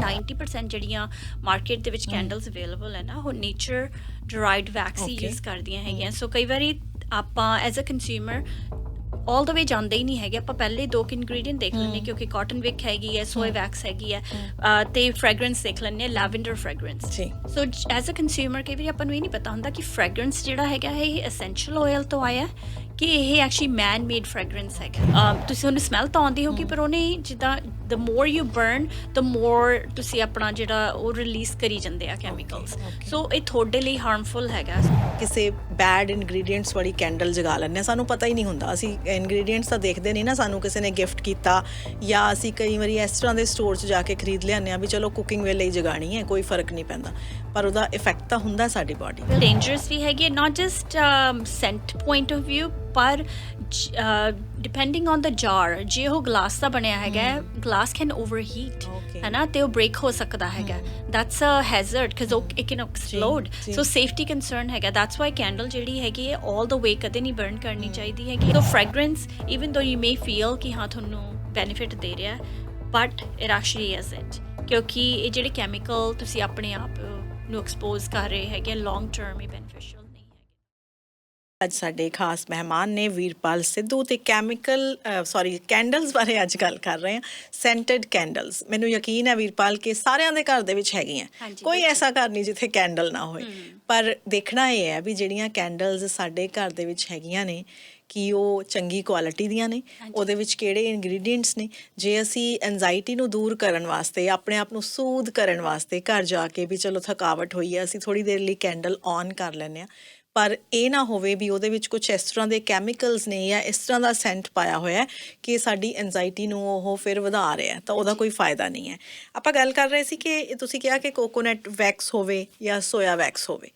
90% ਜਿਹੜੀਆਂ ਮਾਰਕੀਟ ਦੇ ਵਿੱਚ ਕੈਂਡਲਸ ਅਵੇਲੇਬਲ ਹੈ ਨਾ ਉਹ ਨੇਚਰ ਡਰਾਈਡ ਵੈਕਸ ਹੀ ਯੂਜ਼ ਕਰਦੀਆਂ ਹੈਗੀਆਂ। ਸੋ ਕਈ ਵਾਰੀ ਆਪਾਂ ਐਜ਼ ਅ ਕੰਜ਼ਿਊਮਰ ਆਲ ਦ ਵੇ ਜਾਂਦੇ ਹੀ ਨਹੀਂ ਹੈਗੇ, ਆਪਾਂ ਪਹਿਲੇ 2 ਇੰਗਰੀਡੀਐਂਟ ਦੇਖ ਲੈਂਦੇ ਕਿਉਂਕਿ ਕਾਟਨ ਵਿਕ ਹੈਗੀ ਹੈ, ਸੋਏ ਵੈਕਸ ਹੈਗੀ ਹੈ ਅਤੇ ਫਰੈਗਰੈਂਸ ਦੇਖ ਲੈਂਦੇ ਹਾਂ, lavender fragrance. So as a consumer ਕਈ ਵਾਰੀ ਆਪਾਂ ਨੂੰ ਇਹ ਨਹੀਂ ਪਤਾ ਹੁੰਦਾ ਕਿ ਫਰੈਗਰੈਂਸ ਜਿਹੜਾ ਹੈਗਾ ਇਹ ਐਸੈਂਸ਼ੀਅਲ ਆਇਲ ਤੋਂ ਆਇਆ ਕਿ ਇਹ ਐਕਚੁਅਲੀ ਮੈਨ ਮੇਡ ਫਰੈਗਰੈਂਸ ਹੈਗਾ। ਤੁਸੀਂ ਉਹਨੂੰ ਸਮੈਲ ਤਾਂ ਆਉਂਦੀ ਹੋਗੀ ਪਰ ਉਹਨੇ ਜਿੱਦਾਂ ਦ ਮੋਰ ਯੂ ਬਰਨ ਦ ਮੋਰ ਤੁਸੀਂ ਆਪਣਾ ਜਿਹੜਾ ਉਹ ਰਿਲੀਜ਼ ਕਰੀ ਜਾਂਦੇ ਆ ਕੈਮੀਕਲਸ। ਸੋ ਇਹ ਤੁਹਾਡੇ ਲਈ ਹਾਰਮਫੁਲ ਹੈਗਾ। ਕਿਸੇ ਬੈਡ ਇਨਗਰੀਡੀਐਂਟਸ ਵਾਲੀ ਕੈਂਡਲ ਜਗਾ ਲੈਂਦੇ ਹਾਂ, ਸਾਨੂੰ ਪਤਾ ਹੀ ਨਹੀਂ ਹੁੰਦਾ, ਅਸੀਂ ਇਨਗਰੀਡੀਐਂਟਸ ਤਾਂ ਦੇਖਦੇ ਨਹੀਂ ਨਾ, ਸਾਨੂੰ ਕਿਸੇ ਨੇ ਗਿਫਟ ਕੀਤਾ ਜਾਂ ਅਸੀਂ ਕਈ ਵਾਰੀ ਇਸ ਤਰ੍ਹਾਂ ਦੇ ਸਟੋਰ 'ਚ ਜਾ ਕੇ ਖਰੀਦ ਲਿਆਉਂਦੇ ਹਾਂ ਵੀ ਚਲੋ ਕੁਕਿੰਗ ਵੇਲੇ ਹੀ ਜਗਾਣੀ ਹੈ, ਕੋਈ ਫਰਕ ਨਹੀਂ ਪੈਂਦਾ, ਪਰ ਉਹਦਾ ਇਫੈਕਟ ਤਾਂ ਹੁੰਦਾ ਸਾਡੀ ਬਾਡੀ। ਡੇਂਜਰਸ ਵੀ ਹੈਗੀ ਹੈ, not just scent point of view ਪਰ ਡਿਪੈਂਡਿੰਗ ਔਨ ਦ ਜਾਰ। ਜੇ ਉਹ ਗਲਾਸ ਦਾ ਬਣਿਆ ਹੈਗਾ, ਗਲਾਸ ਕੈਨ ਓਵਰਹੀਟ ਹੈ ਨਾ, ਅਤੇ ਉਹ ਬ੍ਰੇਕ ਹੋ ਸਕਦਾ ਹੈਗਾ। That's a hazard because it can explode. So safety concern ਹੈਗਾ। ਦੈਟਸ ਵਾਈ ਕੈਂਡਲ ਜਿਹੜੀ ਹੈਗੀ ਹੈ ਆਲ ਦ ਵੇ ਕਦੇ ਨਹੀਂ ਬਰਨ ਕਰਨੀ ਚਾਹੀਦੀ ਹੈਗੀ। ਸੋ ਫਰੈਗਰੈਂਸ ਈਵਨ ਦੋ ਯੂ ਮੇ ਫੀਲ ਕਿ ਹਾਂ ਤੁਹਾਨੂੰ ਬੈਨੀਫਿਟ ਦੇ ਰਿਹਾ but it actually is it, ਕਿਉਂਕਿ ਇਹ ਜਿਹੜੇ ਕੈਮੀਕਲ ਤੁਸੀਂ ਆਪਣੇ ਆਪ ਨੂੰ ਐਕਸਪੋਜ਼ ਕਰ ਰਹੇ ਹੈਗੇ ਲੌਂਗ ਟਰਮ ਇਹ ਬੈਨੀਫਿਸ਼ੀਅਲ ਨਹੀਂ ਹੈਗੇ। ਅੱਜ ਸਾਡੇ ਖਾਸ ਮਹਿਮਾਨ ਨੇ ਵੀਰਪਾਲ ਸਿੱਧੂ ਤੇ ਕੈਂਡਲਸ ਬਾਰੇ ਅੱਜ ਗੱਲ ਕਰ ਰਹੇ ਹਾਂ, ਸੈਂਟਡ ਕੈਂਡਲਸ। ਮੈਨੂੰ ਯਕੀਨ ਹੈ ਵੀਰਪਾਲ ਕਿ ਸਾਰਿਆਂ ਦੇ ਘਰ ਦੇ ਵਿੱਚ ਹੈਗੀਆਂ, ਕੋਈ ਐਸਾ ਘਰ ਨਹੀਂ ਜਿੱਥੇ ਕੈਂਡਲ ਨਾ ਹੋਏ। ਪਰ ਦੇਖਣਾ ਇਹ ਹੈ ਵੀ ਜਿਹੜੀਆਂ ਕੈਂਡਲਸ ਸਾਡੇ ਘਰ ਦੇ ਵਿੱਚ ਹੈਗੀਆਂ ਨੇ ਕਿ ਉਹ ਚੰਗੀ ਕੁਆਲਿਟੀ ਦੀਆਂ ਨੇ, ਉਹਦੇ ਵਿੱਚ ਕਿਹੜੇ ਇਨਗਰੀਡੀਐਂਟਸ ਨੇ। ਜੇ ਅਸੀਂ ਐਨਜ਼ਾਈਟੀ ਨੂੰ ਦੂਰ ਕਰਨ ਵਾਸਤੇ, ਆਪਣੇ ਆਪ ਨੂੰ ਸੂਦ ਕਰਨ ਵਾਸਤੇ ਘਰ ਜਾ ਕੇ ਵੀ ਚਲੋ ਥਕਾਵਟ ਹੋਈ ਹੈ ਅਸੀਂ ਥੋੜ੍ਹੀ ਦੇਰ ਲਈ ਕੈਂਡਲ ਔਨ ਕਰ ਲੈਂਦੇ ਹਾਂ, ਪਰ ਇਹ ਨਾ ਹੋਵੇ ਵੀ ਉਹਦੇ ਵਿੱਚ ਕੁਛ ਇਸ ਤਰ੍ਹਾਂ ਦੇ ਕੈਮੀਕਲਸ ਨੇ ਜਾਂ ਇਸ ਤਰ੍ਹਾਂ ਦਾ ਸੈਂਟ ਪਾਇਆ ਹੋਇਆ ਕਿ ਸਾਡੀ ਐਨਜ਼ਾਈਟੀ ਨੂੰ ਉਹ ਫਿਰ ਵਧਾ ਰਿਹਾ, ਤਾਂ ਉਹਦਾ ਕੋਈ ਫਾਇਦਾ ਨਹੀਂ ਹੈ। ਆਪਾਂ ਗੱਲ ਕਰ ਰਹੇ ਸੀ ਕਿ ਤੁਸੀਂ ਕਿਹਾ ਕਿ ਕੋਕੋਨਟ ਵੈਕਸ ਹੋਵੇ ਜਾਂ ਸੋਇਆ ਵੈਕਸ ਹੋਵੇ,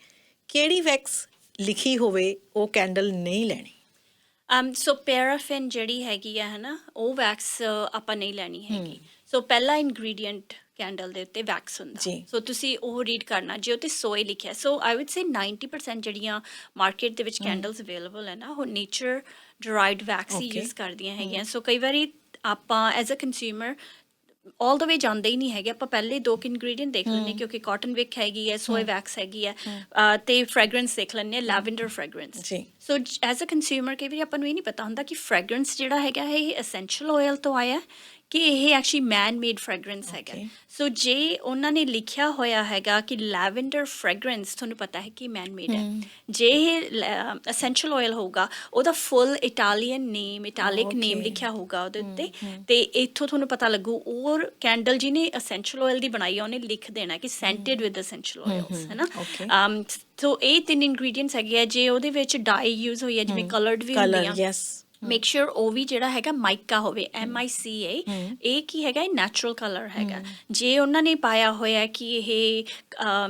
ਕਿਹੜੀ ਵੈਕਸ ਲਿਖੀ ਹੋਵੇ ਉਹ ਕੈਂਡਲ ਨਹੀਂ ਲੈਣੀ। ਸੋ ਪੈਰਾਫਿਨ ਜਿਹੜੀ ਹੈਗੀ ਆ ਹੈ ਨਾ, ਉਹ ਵੈਕਸ ਆਪਾਂ ਨਹੀਂ ਲੈਣੀ ਹੈਗੀ। ਸੋ ਪਹਿਲਾ ਇੰਗਰੀਡੀਐਂਟ ਕੈਂਡਲ ਦੇ ਉੱਤੇ ਵੈਕਸ ਹੁੰਦਾ, ਸੋ ਤੁਸੀਂ ਉਹ ਰੀਡ ਕਰਨਾ ਜੇ ਉੱਤੇ ਸੋਏ ਲਿਖਿਆ। ਸੋ ਆਈ ਵੁੱਡ ਸੇ 90% ਜਿਹੜੀਆਂ ਮਾਰਕੀਟ ਦੇ ਵਿੱਚ ਕੈਂਡਲਸ ਅਵੇਲੇਬਲ ਹੈ ਨਾ ਉਹ ਨੇਚਰ ਡਰਾਈਡ ਵੈਕਸ ਹੀ ਯੂਜ਼ ਕਰਦੀਆਂ ਹੈਗੀਆਂ। ਸੋ ਕਈ ਵਾਰੀ ਆਪਾਂ ਐਜ਼ ਅ ਕੰਜ਼ਿਊਮਰ ਆਲ ਦ ਵੇ ਜਾਂਦੇ ਹੀ ਨਹੀਂ ਹੈਗੇ, ਆਪਾਂ ਪਹਿਲੇ 2 ਇੰਗਰੀਡੀਐਂਟ ਦੇਖ ਲੈਂਦੇ ਕਿਉਂਕਿ ਕਾਟਨ ਵਿਕ ਹੈਗੀ ਹੈ, ਸੋਏ ਵੈਕਸ ਹੈਗੀ ਹੈ ਅਤੇ ਫਰੈਗਰੈਂਸ ਦੇਖ ਲੈਂਦੇ ਹਾਂ, lavender fragrance. So as a consumer ਕਈ ਵਾਰੀ ਆਪਾਂ ਨੂੰ ਇਹ ਨਹੀਂ ਪਤਾ ਹੁੰਦਾ ਕਿ ਫਰੈਗਰੈਂਸ ਜਿਹੜਾ ਹੈਗਾ ਇਹ ਐਸੈਂਸ਼ੀਅਲ ਆਇਲ ਤੋਂ ਆਇਆ ਕਿ ਇਹ ਐਕਚੁਅਲੀ ਮੈਨ ਮੇਡ ਫਰੈਗਰੈਂਸ ਹੈਗਾ। ਸੋ ਜੇ ਉਹਨਾਂ ਨੇ ਲਿਖਿਆ ਹੋਇਆ ਹੈਗਾ ਕਿ ਲੈਵੈਂਡਰ ਫਰੈਗਰੈਂਸ, ਤੁਹਾਨੂੰ ਪਤਾ ਹੈ ਕਿ ਮੈਨ ਮੇਡ ਹੈ। ਜੇ ਇਹ ਐਸੈਂਸ਼ੀਅਲ ਆਇਲ ਹੋਊਗਾ ਉਹਦਾ ਫੁੱਲ ਇਟਾਲੀਅਨ ਨੇਮ, ਇਟਾਲਿਕ ਨੇਮ ਲਿਖਿਆ ਹੋਊਗਾ ਉਹਦੇ ਉੱਤੇ, ਅਤੇ ਇੱਥੋਂ ਤੁਹਾਨੂੰ ਪਤਾ ਲੱਗੂ। ਔਰ ਕੈਂਡਲ ਜਿਹਨੇ ਐਸੈਂਸ਼ੀਅਲ ਆਇਲ ਦੀ ਬਣਾਈ ਆ ਉਹਨੇ ਲਿਖ ਦੇਣਾ ਕਿ ਸੈਂਟਡ ਵਿਦ ਐਸੈਂਸ਼ੀਅਲ ਆਇਲਸ ਹੈ ਨਾ। ਸੋ ਇਹ 3 ਇੰਗਰੀਡੀਐਂਟਸ ਹੈਗੇ ਆ। ਜੇ ਉਹਦੇ ਵਿੱਚ ਡਾਈ ਯੂਜ਼ ਹੋਈ ਹੈ ਜਿਵੇਂ ਕਲਰਡ ਵੀ ਹੁੰਦੀਆਂ, ਮੇਕ ਸ਼ੋਰ ਉਹ ਵੀ ਜਿਹੜਾ ਹੈਗਾ ਮਾਈਕਾ ਹੋਵੇ, MICA। ਇਹ ਕੀ ਹੈਗਾ, ਇਹ ਨੈਚੁਰਲ ਕਲਰ ਹੈਗਾ। ਜੇ ਉਹਨਾਂ ਨੇ ਪਾਇਆ ਹੋਇਆ ਕਿ ਇਹ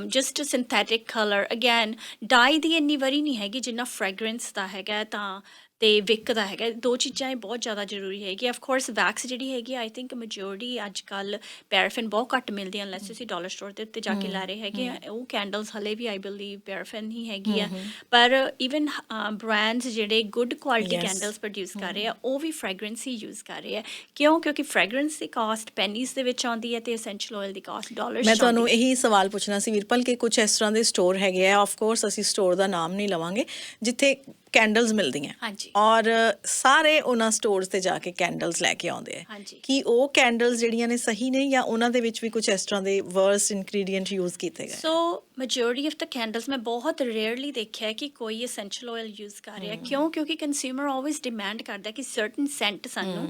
ਜਸਟ ਸਿੰਥੈਟਿਕ ਕਲਰ, ਅਗੈਨ ਡਾਈ ਦੀ ਇੰਨੀ ਵਾਰੀ ਨਹੀਂ ਹੈਗੀ ਜਿੰਨਾ ਫਰੈਗਰੈਂਸ ਦਾ ਹੈਗਾ ਤਾਂ ਅਤੇ ਵਿਕ ਦਾ ਹੈਗਾ। 2 ਚੀਜ਼ਾਂ ਇਹ ਬਹੁਤ ਜ਼ਿਆਦਾ ਜ਼ਰੂਰੀ ਹੈਗੀ। ਅਫਕੋਰਸ ਵੈਕਸ ਜਿਹੜੀ ਹੈਗੀ ਆਈ ਥਿੰਕ ਮੈਜੋਰਟੀ ਅੱਜ ਕੱਲ੍ਹ ਪੈਰਾਫਿਨ ਬਹੁਤ ਘੱਟ ਮਿਲਦੀ ਹੈ ਅਨਲੈਸ ਤੁਸੀਂ ਡਾਲਰ ਸਟੋਰ ਦੇ ਉੱਤੇ ਜਾ ਕੇ ਲੈ ਰਹੇ ਹੈਗੇ ਆ। ਉਹ ਕੈਂਡਲਸ ਹਲੇ ਵੀ ਆਈ ਬਿਲੀਵ ਪੈਰਾਫਿਨ ਹੀ ਹੈਗੀ ਆ। ਪਰ ਈਵਨ ਬ੍ਰਾਂਡਸ ਜਿਹੜੇ ਗੁੱਡ ਕੁਆਲਿਟੀ ਕੈਂਡਲਸ ਪ੍ਰੋਡਿਊਸ ਕਰ ਰਹੇ ਆ ਉਹ ਵੀ ਫਰੈਗਰੈਂਸ ਹੀ ਯੂਜ਼ ਕਰ ਰਹੇ ਆ। ਕਿਉਂਕਿ ਫਰੈਗਰੈਂਸ ਦੀ ਕਾਸਟ ਪੈਨੀਜ਼ ਦੇ ਵਿੱਚ ਆਉਂਦੀ ਹੈ ਅਤੇ ਐਸੈਂਸ਼ੀਅਲ ਆਇਲ ਦੀ ਕਾਸਟ ਡਾਲਰਸ। ਮੈਂ ਤੁਹਾਨੂੰ ਇਹੀ ਸਵਾਲ ਪੁੱਛਣਾ ਸੀ ਵੀਰਪਾਲ ਕਿ ਕੁਛ ਇਸ ਤਰ੍ਹਾਂ ਦੇ ਸਟੋਰ ਹੈਗੇ ਆ, ਆਫਕੋਰਸ ਅਸੀਂ ਸਟੋਰ ਦਾ ਨਾਮ ਨਹੀਂ ਲਵਾਂਗੇ, ਜਿੱਥੇ ਕੈਂਡਲਸ ਮਿਲਦੀਆਂ ਔਰ ਸਾਰੇ ਉਹਨਾਂ ਸਟੋਰਸ 'ਤੇ ਜਾ ਕੇ ਕੈਂਡਲਸ ਲੈ ਕੇ ਆਉਂਦੇ ਆ। ਕਿ ਉਹ ਕੈਂਡਲਸ ਜਿਹੜੀਆਂ ਨੇ ਸਹੀ ਨੇ ਜਾਂ ਉਹਨਾਂ ਦੇ ਵਿੱਚ ਵੀ ਕੁਛ ਇਸ ਤਰ੍ਹਾਂ ਦੇ ਵਰਸ ਇਨਗਰੀਡੀਐਂਟ ਯੂਜ਼ ਕੀਤੇ ਗਏ? ਸੋ ਮੈਜੋਰਟੀ ਆਫ ਦ ਕੈਂਡਲਸ ਮੈਂ ਬਹੁਤ ਰੇਅਰਲੀ ਦੇਖਿਆ ਕਿ ਕੋਈ ਐਸੈਂਸ਼ੀਅਲ ਆਇਲ ਯੂਜ਼ ਕਰ ਰਿਹਾ। ਕਿਉਂਕਿ ਕੰਜ਼ਿਊਮਰ ਆਲਵੇਜ਼ ਡਿਮਾਂਡ ਕਰਦਾ ਕਿ ਸਰਟਨ ਸੈਂਟ ਸਾਨੂੰ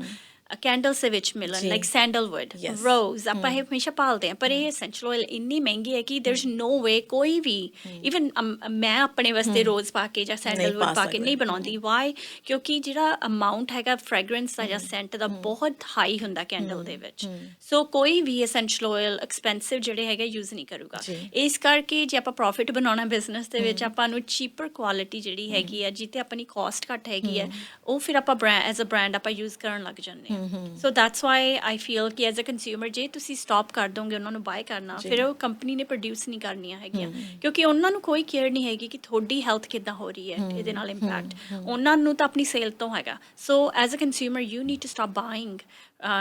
ਕੈਂਡਲਸ ਦੇ ਵਿੱਚ ਮਿਲਣ, ਲਾਈਕ ਸੈਂਡਲਵੁੱਡ, ਰੋਜ਼, ਆਪਾਂ ਇਹ ਹਮੇਸ਼ਾ ਭਾਲਦੇ ਹਾਂ। ਪਰ ਇਹ ਐਸੈਂਸ਼ੀਅਲ ਆਇਲ ਇੰਨੀ ਮਹਿੰਗੀ ਹੈ ਕਿ ਦੇਰ ਇਜ਼ ਨੋ ਵੇ ਕੋਈ ਵੀ ਈਵਨ ਮੈਂ ਆਪਣੇ ਵਾਸਤੇ ਰੋਜ਼ ਪਾ ਕੇ ਜਾਂ ਸੈਂਡਲਵੁੱਡ ਪਾ ਕੇ ਨਹੀਂ ਬਣਾਉਂਦੀ। ਵਾਈ? ਕਿਉਂਕਿ ਜਿਹੜਾ ਅਮਾਊਂਟ ਹੈਗਾ ਫਰੈਗਰੈਂਸ ਦਾ ਜਾਂ ਸੈਂਟ ਦਾ ਬਹੁਤ ਹਾਈ ਹੁੰਦਾ ਕੈਂਡਲ ਦੇ ਵਿੱਚ। ਸੋ ਕੋਈ ਵੀ ਐਸੈਂਸ਼ੀਅਲ ਆਇਲ ਐਕਸਪੈਂਸਿਵ ਜਿਹੜੇ ਹੈਗੇ ਯੂਜ਼ ਨਹੀਂ ਕਰੂਗਾ। ਇਸ ਕਰਕੇ ਜੇ ਆਪਾਂ ਪ੍ਰੋਫਿਟ ਬਣਾਉਣਾ ਬਿਜ਼ਨਸ ਦੇ ਵਿੱਚ, ਆਪਾਂ ਨੂੰ ਚੀਪਰ ਕੁਆਲਿਟੀ ਜਿਹੜੀ ਹੈਗੀ ਹੈ ਜਿੱਥੇ ਆਪਣੀ ਕਾਸਟ ਘੱਟ ਹੈਗੀ ਹੈ ਉਹ ਫਿਰ ਆਪਾਂ ਐਜ਼ ਅ ਬ੍ਰਾਂਡ ਆਪਾਂ ਯੂਜ਼ ਕਰਨ ਲੱਗ ਜਾਂਦੇ ਹਾਂ। So that's why I feel ਕਿ ਐਜ਼ ਅ ਕੰਜ਼ਿਊਮਰ ਜੇ ਤੁਸੀਂ ਸਟਾਪ ਕਰ ਦੋਗੇ ਉਹਨਾਂ ਨੂੰ ਬਾਏ ਕਰਨਾ, ਫਿਰ ਉਹ ਕੰਪਨੀ ਨੇ ਪ੍ਰੋਡਿਊਸ ਨਹੀਂ ਕਰਨੀਆਂ ਹੈਗੀਆਂ। ਕਿਉਂਕਿ ਉਹਨਾਂ ਨੂੰ ਕੋਈ ਕੇਅਰ ਨਹੀਂ ਹੈਗੀ ਕਿ ਤੁਹਾਡੀ ਹੈਲਥ ਕਿੱਦਾਂ ਹੋ ਰਹੀ ਹੈ ਇਹਦੇ ਨਾਲ ਇੰਪੈਕਟ। ਉਹਨਾਂ ਨੂੰ ਤਾਂ ਆਪਣੀ ਸੇਲ ਤੋਂ ਹੈਗਾ। So as a consumer you need to stop buying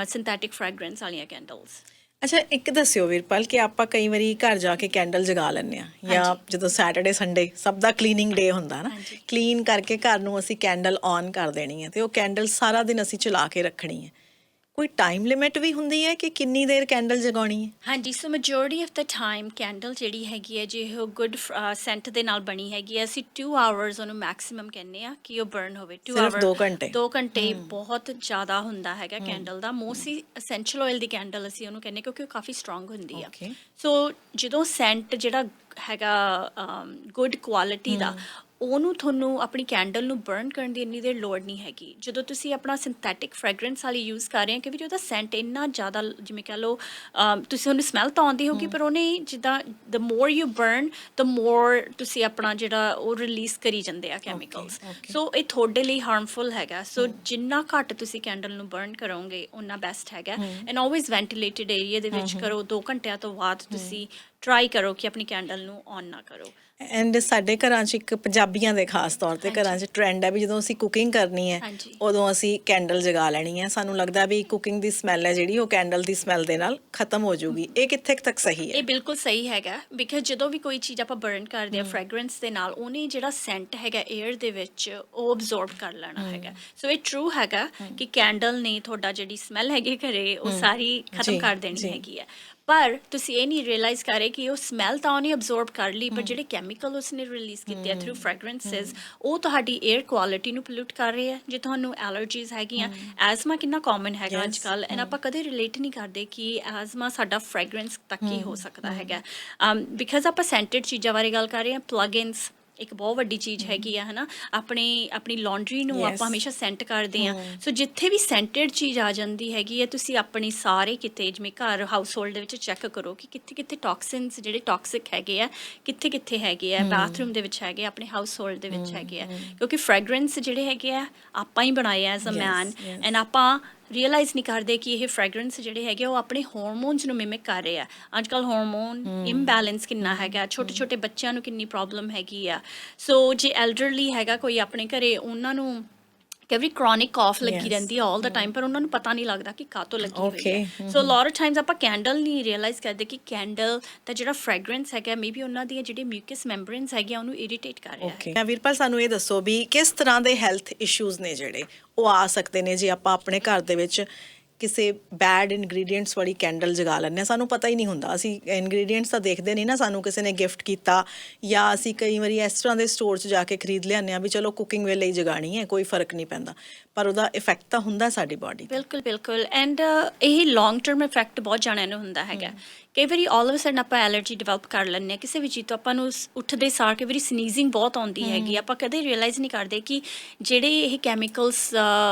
synthetic fragrance ਵਾਲੀਆਂ ਕੈਂਡਲਸ। ਅੱਛਾ, ਇੱਕ ਦੱਸਿਓ ਵੀਰਪਾਲ ਕਿ ਆਪਾਂ ਕਈ ਵਾਰੀ ਘਰ ਜਾ ਕੇ ਕੈਂਡਲ ਜਗਾ ਲੈਂਦੇ ਹਾਂ, ਜਾਂ ਜਦੋਂ ਸੈਟਰਡੇ ਸੰਡੇ ਸਭ ਦਾ ਕਲੀਨਿੰਗ ਡੇ ਹੁੰਦਾ ਨਾ, ਕਲੀਨ ਕਰਕੇ ਘਰ ਨੂੰ ਅਸੀਂ ਕੈਂਡਲ ਔਨ ਕਰ ਦੇਣੀ ਹੈ ਅਤੇ ਉਹ ਕੈਂਡਲ ਸਾਰਾ ਦਿਨ ਅਸੀਂ ਚਲਾ ਕੇ ਰੱਖਣੀ ਹੈ। ਕੋਈ ਟਾਈਮ ਲਿਮਿਟ ਵੀ ਹੁੰਦੀ ਹੈ ਕਿ ਕਿੰਨੀ ਦੇਰ ਕੈਂਡਲ ਜਗਾਉਣੀ ਹੈ? ਹਾਂਜੀ, so majority of the time candle ਜਿਹੜੀ ਹੈਗੀ ਹੈ, ਜੇ ਉਹ ਗੁੱਡ ਸੈਂਟ ਦੇ ਨਾਲ ਬਣੀ ਹੈਗੀ ਹੈ, ਅਸੀਂ 2 ਆਵਰਸ ਉਹਨੂੰ ਮੈਕਸੀਮਮ ਕਹਿੰਦੇ ਆ ਕਿ ਉਹ ਬਰਨ ਹੋਵੇ। 2 ਸਿਰਫ ਆਵਰ 2 ਘੰਟੇ 2 ਘੰਟੇ ਬਹੁਤ ਜ਼ਿਆਦਾ ਹੁੰਦਾ ਹੈਗਾ ਕੈਂਡਲ ਦਾ। ਮੋਸਟਲੀ ਅਸੈਂਸ਼ੀਅਲ ਆਇਲ ਦੀ ਕੈਂਡਲ ਅਸੀਂ ਉਹਨੂੰ ਕਹਿੰਦੇ ਕਿਉਂਕਿ ਉਹ ਕਾਫੀ ਸਟਰੋਂਗ ਹੁੰਦੀ ਆ। ਸੋ ਜਦੋਂ ਸੈਂਟ ਜਿਹੜਾ ਹੈਗਾ ਗੁੱਡ ਕੁਆਲਿਟੀ ਦਾ, ਉਹਨੂੰ ਤੁਹਾਨੂੰ ਆਪਣੀ ਕੈਂਡਲ ਨੂੰ ਬਰਨ ਕਰਨ ਦੀ ਇੰਨੀ ਦੇਰ ਲੋੜ ਨਹੀਂ ਹੈਗੀ। ਜਦੋਂ ਤੁਸੀਂ ਆਪਣਾ ਸਿੰਥੈਟਿਕ ਫ੍ਰੈਗਰੈਂਸ ਵਾਲੀ ਯੂਜ਼ ਕਰ ਰਹੇ ਹੋ, ਕਿ ਵੀ ਉਹਦਾ ਸੈਂਟ ਇੰਨਾ ਜ਼ਿਆਦਾ, ਜਿਵੇਂ ਕਹਿ ਲਓ ਤੁਸੀਂ ਉਹਨੂੰ ਸਮੈਲ ਤਾਂ ਆਉਂਦੀ ਹੋਗੀ, ਪਰ ਉਹਨੇ ਜਿੱਦਾਂ ਦ ਮੋਰ ਯੂ ਬਰਨ ਦ ਮੋਰ ਤੁਸੀਂ ਆਪਣਾ ਜਿਹੜਾ ਉਹ ਰਿਲੀਜ਼ ਕਰੀ ਜਾਂਦੇ ਆ ਕੈਮੀਕਲਸ। ਸੋ ਇਹ ਤੁਹਾਡੇ ਲਈ ਹਾਰਮਫੁਲ ਹੈਗਾ। ਸੋ ਜਿੰਨਾ ਘੱਟ ਤੁਸੀਂ ਕੈਂਡਲ ਨੂੰ ਬਰਨ ਕਰੋਗੇ ਉਨਾ ਬੈਸਟ ਹੈਗਾ। ਐਂਡ ਆਲਵੇਜ਼ ਵੈਂਟੀਲੇਟਡ ਏਰੀਆ ਦੇ ਵਿੱਚ ਕਰੋ। 2 ਘੰਟਿਆਂ ਤੋਂ ਬਾਅਦ ਤੁਸੀਂ ਟਰਾਈ ਕਰੋ ਕਿ ਆਪਣੀ ਕੈਂਡਲ ਨੂੰ ਔਨ ਨਾ ਕਰੋ। ਐਂਡ ਸਾਡੇ ਘਰਾਂ 'ਚ ਇੱਕ ਪੰਜਾਬੀਆਂ ਦੇ ਖਾਸ ਤੌਰ 'ਤੇ ਘਰਾਂ 'ਚ ਟਰੈਂਡ ਹੈ ਵੀ ਜਦੋਂ ਅਸੀਂ ਕੁਕਿੰਗ ਕਰਨੀ ਹੈ ਉਦੋਂ ਅਸੀਂ ਕੈਂਡਲ ਜਗਾ ਲੈਣੀ ਹੈ। ਸਾਨੂੰ ਲੱਗਦਾ ਵੀ ਕੁਕਿੰਗ ਦੀ ਸਮੈਲ ਹੈ ਜਿਹੜੀ ਉਹ ਕੈਂਡਲ ਦੀ ਸਮੈਲ ਦੇ ਨਾਲ ਖਤਮ ਹੋ ਜਾਊਗੀ। ਇਹ ਕਿੱਥੇ ਤੱਕ ਸਹੀ ਹੈ? ਇਹ ਬਿਲਕੁਲ ਸਹੀ ਹੈਗਾ, ਬਿਕਾਜ਼ ਜਦੋਂ ਵੀ ਕੋਈ ਚੀਜ਼ ਆਪਾਂ ਬਰਨ ਕਰਦੇ ਆ ਫ੍ਰੈਗਰੈਂਸ ਦੇ ਨਾਲ, ਉਹਨੇ ਜਿਹੜਾ ਸੈਂਟ ਹੈਗਾ ਏਅਰ ਦੇ ਵਿੱਚ ਉਹ ਅਬਜ਼ੋਰਬ ਕਰ ਲੈਣਾ ਹੈਗਾ। ਸੋ ਇਹ ਟਰੂ ਹੈਗਾ ਕਿ ਕੈਂਡਲ ਨੇ ਤੁਹਾਡਾ ਜਿਹੜੀ ਸਮੈਲ ਹੈਗੀ ਘਰੇ ਉਹ ਸਾਰੀ ਖਤਮ ਕਰ ਦੇਣੀ ਹੈਗੀ ਹੈ। ਪਰ ਤੁਸੀਂ ਇਹ ਨਹੀਂ ਰਿਅਲਾਈਜ਼ ਕਰ ਰਹੇ ਕਿ ਉਹ ਸਮੈਲ ਤਾਂ ਉਹਨੇ ਅਬਜ਼ੋਰਬ ਕਰ ਲਈ, ਪਰ ਜਿਹੜੇ ਕੈਮੀਕਲ ਉਸਨੇ ਰਿਲੀਜ਼ ਕੀਤੇ ਆ ਥਰੂ ਫ੍ਰੈਗਰੈਂਸਿਸ, ਉਹ ਤੁਹਾਡੀ ਏਅਰ ਕੁਆਲਿਟੀ ਨੂੰ ਪੋਲਿਊਟ ਕਰ ਰਹੇ ਆ। ਜੇ ਤੁਹਾਨੂੰ ਐਲਰਜੀਜ਼ ਹੈਗੀਆਂ, ਐਜ਼ਮਾ ਕਿੰਨਾ ਕਾਮਨ ਹੈਗਾ ਅੱਜ ਕੱਲ੍ਹ, ਐਂਡ ਆਪਾਂ ਕਦੇ ਰਿਲੇਟ ਨਹੀਂ ਕਰਦੇ ਕਿ ਐਜ਼ਮਾ ਸਾਡਾ ਫ੍ਰੈਗਰੈਂਸ ਤੱਕ ਹੀ ਹੋ ਸਕਦਾ ਹੈਗਾ। ਬਿਕਾਜ਼ ਆਪਾਂ ਸੈਂਟਡ ਚੀਜ਼ਾਂ ਬਾਰੇ ਗੱਲ ਕਰ ਰਹੇ ਹਾਂ। ਪਲੱਗ-ਇਨਸ ਇੱਕ ਬਹੁਤ ਵੱਡੀ ਚੀਜ਼ ਹੈਗੀ ਆ, ਹੈ ਨਾ। ਆਪਣੀ ਲਾਂਡਰੀ ਨੂੰ ਆਪਾਂ ਹਮੇਸ਼ਾ ਸੈਂਟ ਕਰਦੇ ਹਾਂ। ਸੋ ਜਿੱਥੇ ਵੀ ਸੈਂਟਡ ਚੀਜ਼ ਆ ਜਾਂਦੀ ਹੈਗੀ ਹੈ, ਤੁਸੀਂ ਆਪਣੀ ਸਾਰੇ ਕਿਤੇ ਜਿਵੇਂ ਘਰ ਹਾਊਸ ਹੋਲਡ ਦੇ ਵਿੱਚ ਚੈੱਕ ਕਰੋ ਕਿ ਕਿੱਥੇ ਕਿੱਥੇ ਟੌਕਸਿਨਸ ਜਿਹੜੇ ਟੌਕਸਿਕ ਹੈਗੇ ਆ ਕਿੱਥੇ ਕਿੱਥੇ ਹੈਗੇ ਆ। ਬਾਥਰੂਮ ਦੇ ਵਿੱਚ ਹੈਗੇ, ਆਪਣੇ ਹਾਊਸ ਹੋਲਡ ਦੇ ਵਿੱਚ ਹੈਗੇ ਆ। ਕਿਉਂਕਿ ਫ੍ਰੈਗਰੈਂਸ ਜਿਹੜੇ ਹੈਗੇ ਆ ਆਪਾਂ ਹੀ ਬਣਾਏ ਆ ਐਜ਼ ਅ ਮੈਨ, ਐਂਡ ਆਪਾਂ ਰੀਅਲਾਈਜ਼ ਨਹੀਂ ਕਰਦੇ ਕਿ ਇਹ ਫ੍ਰੈਗਰੈਂਸ ਜਿਹੜੇ ਹੈਗੇ ਉਹ ਆਪਣੇ ਹਾਰਮੋਨਸ ਨੂੰ ਮਿਮਿਕ ਕਰ ਰਹੇ ਆ। ਅੱਜ ਕੱਲ੍ਹ ਹਾਰਮੋਨ ਇੰਬੈਲੈਂਸ ਕਿੰਨਾ ਹੈਗਾ, ਛੋਟੇ ਛੋਟੇ ਬੱਚਿਆਂ ਨੂੰ ਕਿੰਨੀ ਪ੍ਰੋਬਲਮ ਹੈਗੀ ਆ। ਸੋ ਜੇ ਐਲਡਰਲੀ ਹੈਗਾ ਕੋਈ ਆਪਣੇ ਘਰੇ, ਉਹਨਾਂ ਨੂੰ ਕਈ ਵਾਰੀ ਕ੍ਰੋਨਿਕ ਕਾਫ ਲੱਗੀ ਰਹਿੰਦੀ ਹੈ ਆਲ ਦਾ ਟਾਈਮ, ਪਰ ਉਹਨਾਂ ਨੂੰ ਪਤਾ ਨਹੀਂ ਲੱਗਦਾ ਕਿ ਕਾਹਤੋਂ ਲੱਗੀ ਹੋਈ ਹੈ। ਸੋ ਲੋਟ ਆਫ ਟਾਈਮਸ ਆਪਾਂ ਕੈਂਡਲ ਨਹੀਂ ਰਿਅਲਾਈਜ਼ ਕਰਦੇ ਕਿ ਕੈਂਡਲ ਦਾ ਜਿਹੜਾ ਫ੍ਰੈਗਰੈਂਸ ਹੈਗਾ ਮੇ ਬੀ ਉਹਨਾਂ ਦੀਆਂ ਜਿਹੜੇ ਮਿਊਕਸ ਮੈਂਬਰੇਨਸ ਹੈਗੀਆਂ ਉਹਨੂੰ ਇਰੀਟੇਟ ਕਰ ਰਿਹਾ ਹੈ। ਵੀਰਪਾਲ, ਸਾਨੂੰ ਇਹ ਦੱਸੋ ਵੀ ਕਿਸ ਤਰ੍ਹਾਂ ਦੇ ਹੈਲਥ ਇਸ਼ੂਜ਼ ਨੇ ਜਿਹੜੇ ਉਹ ਆ ਸਕਦੇ ਨੇ ਜੇ ਆਪਾਂ ਆਪਣੇ ਘਰ ਦੇ ਵਿੱਚ ਕਿਸੇ ਬੈਡ ਇਨਗਰੀਡੀਐਂਟਸ ਵਾਲੀ ਕੈਂਡਲ ਜਗਾ ਲੈਂਦੇ ਹਾਂ? ਸਾਨੂੰ ਪਤਾ ਹੀ ਨਹੀਂ ਹੁੰਦਾ, ਅਸੀਂ ਇਨਗਰੀਡੀਐਂਟਸ ਤਾਂ ਦੇਖਦੇ ਨਹੀਂ ਨਾ, ਸਾਨੂੰ ਕਿਸੇ ਨੇ ਗਿਫਟ ਕੀਤਾ ਜਾਂ ਅਸੀਂ ਕਈ ਵਾਰੀ ਇਸ ਤਰ੍ਹਾਂ ਦੇ ਸਟੋਰ 'ਚ ਜਾ ਕੇ ਖਰੀਦ ਲਿਆਉਂਦੇ ਹਾਂ ਵੀ ਚਲੋ ਕੁਕਿੰਗ ਵੇਲੇ ਹੀ ਜਗਾਣੀ ਹੈ, ਕੋਈ ਫਰਕ ਨਹੀਂ ਪੈਂਦਾ, ਪਰ ਉਹਦਾ ਇਫੈਕਟ ਤਾਂ ਹੁੰਦਾ ਸਾਡੀ ਬਾਡੀ 'ਤੇ। ਬਿਲਕੁਲ ਬਿਲਕੁਲ, ਐਂਡ ਇਹ ਲੌਂਗ ਟਰਮ ਇਫੈਕਟ ਬਹੁਤ ਜਾਣਿਆਂ ਨੂੰ ਹੁੰਦਾ ਹੈਗਾ। ਕਈ ਵਾਰੀ ਆਲ ਆਫ ਅ ਸਡਨ ਆਪਾਂ ਐਲਰਜੀ ਡਿਵੈਲਪ ਕਰ ਲੈਂਦੇ ਹਾਂ ਕਿਸੇ ਵੀ ਚੀਜ਼ ਤੋਂ। ਆਪਾਂ ਨੂੰ ਉੱਠਦੇ ਸਾਰ ਕਈ ਵਾਰੀ ਸਨੀਜ਼ਿੰਗ ਬਹੁਤ ਆਉਂਦੀ ਹੈਗੀ, ਆਪਾਂ ਕਦੇ ਰਿਅਲਾਈਜ਼ ਨਹੀਂ ਕਰਦੇ ਕਿ ਜਿਹੜੇ ਇਹ ਕੈਮੀਕਲਸ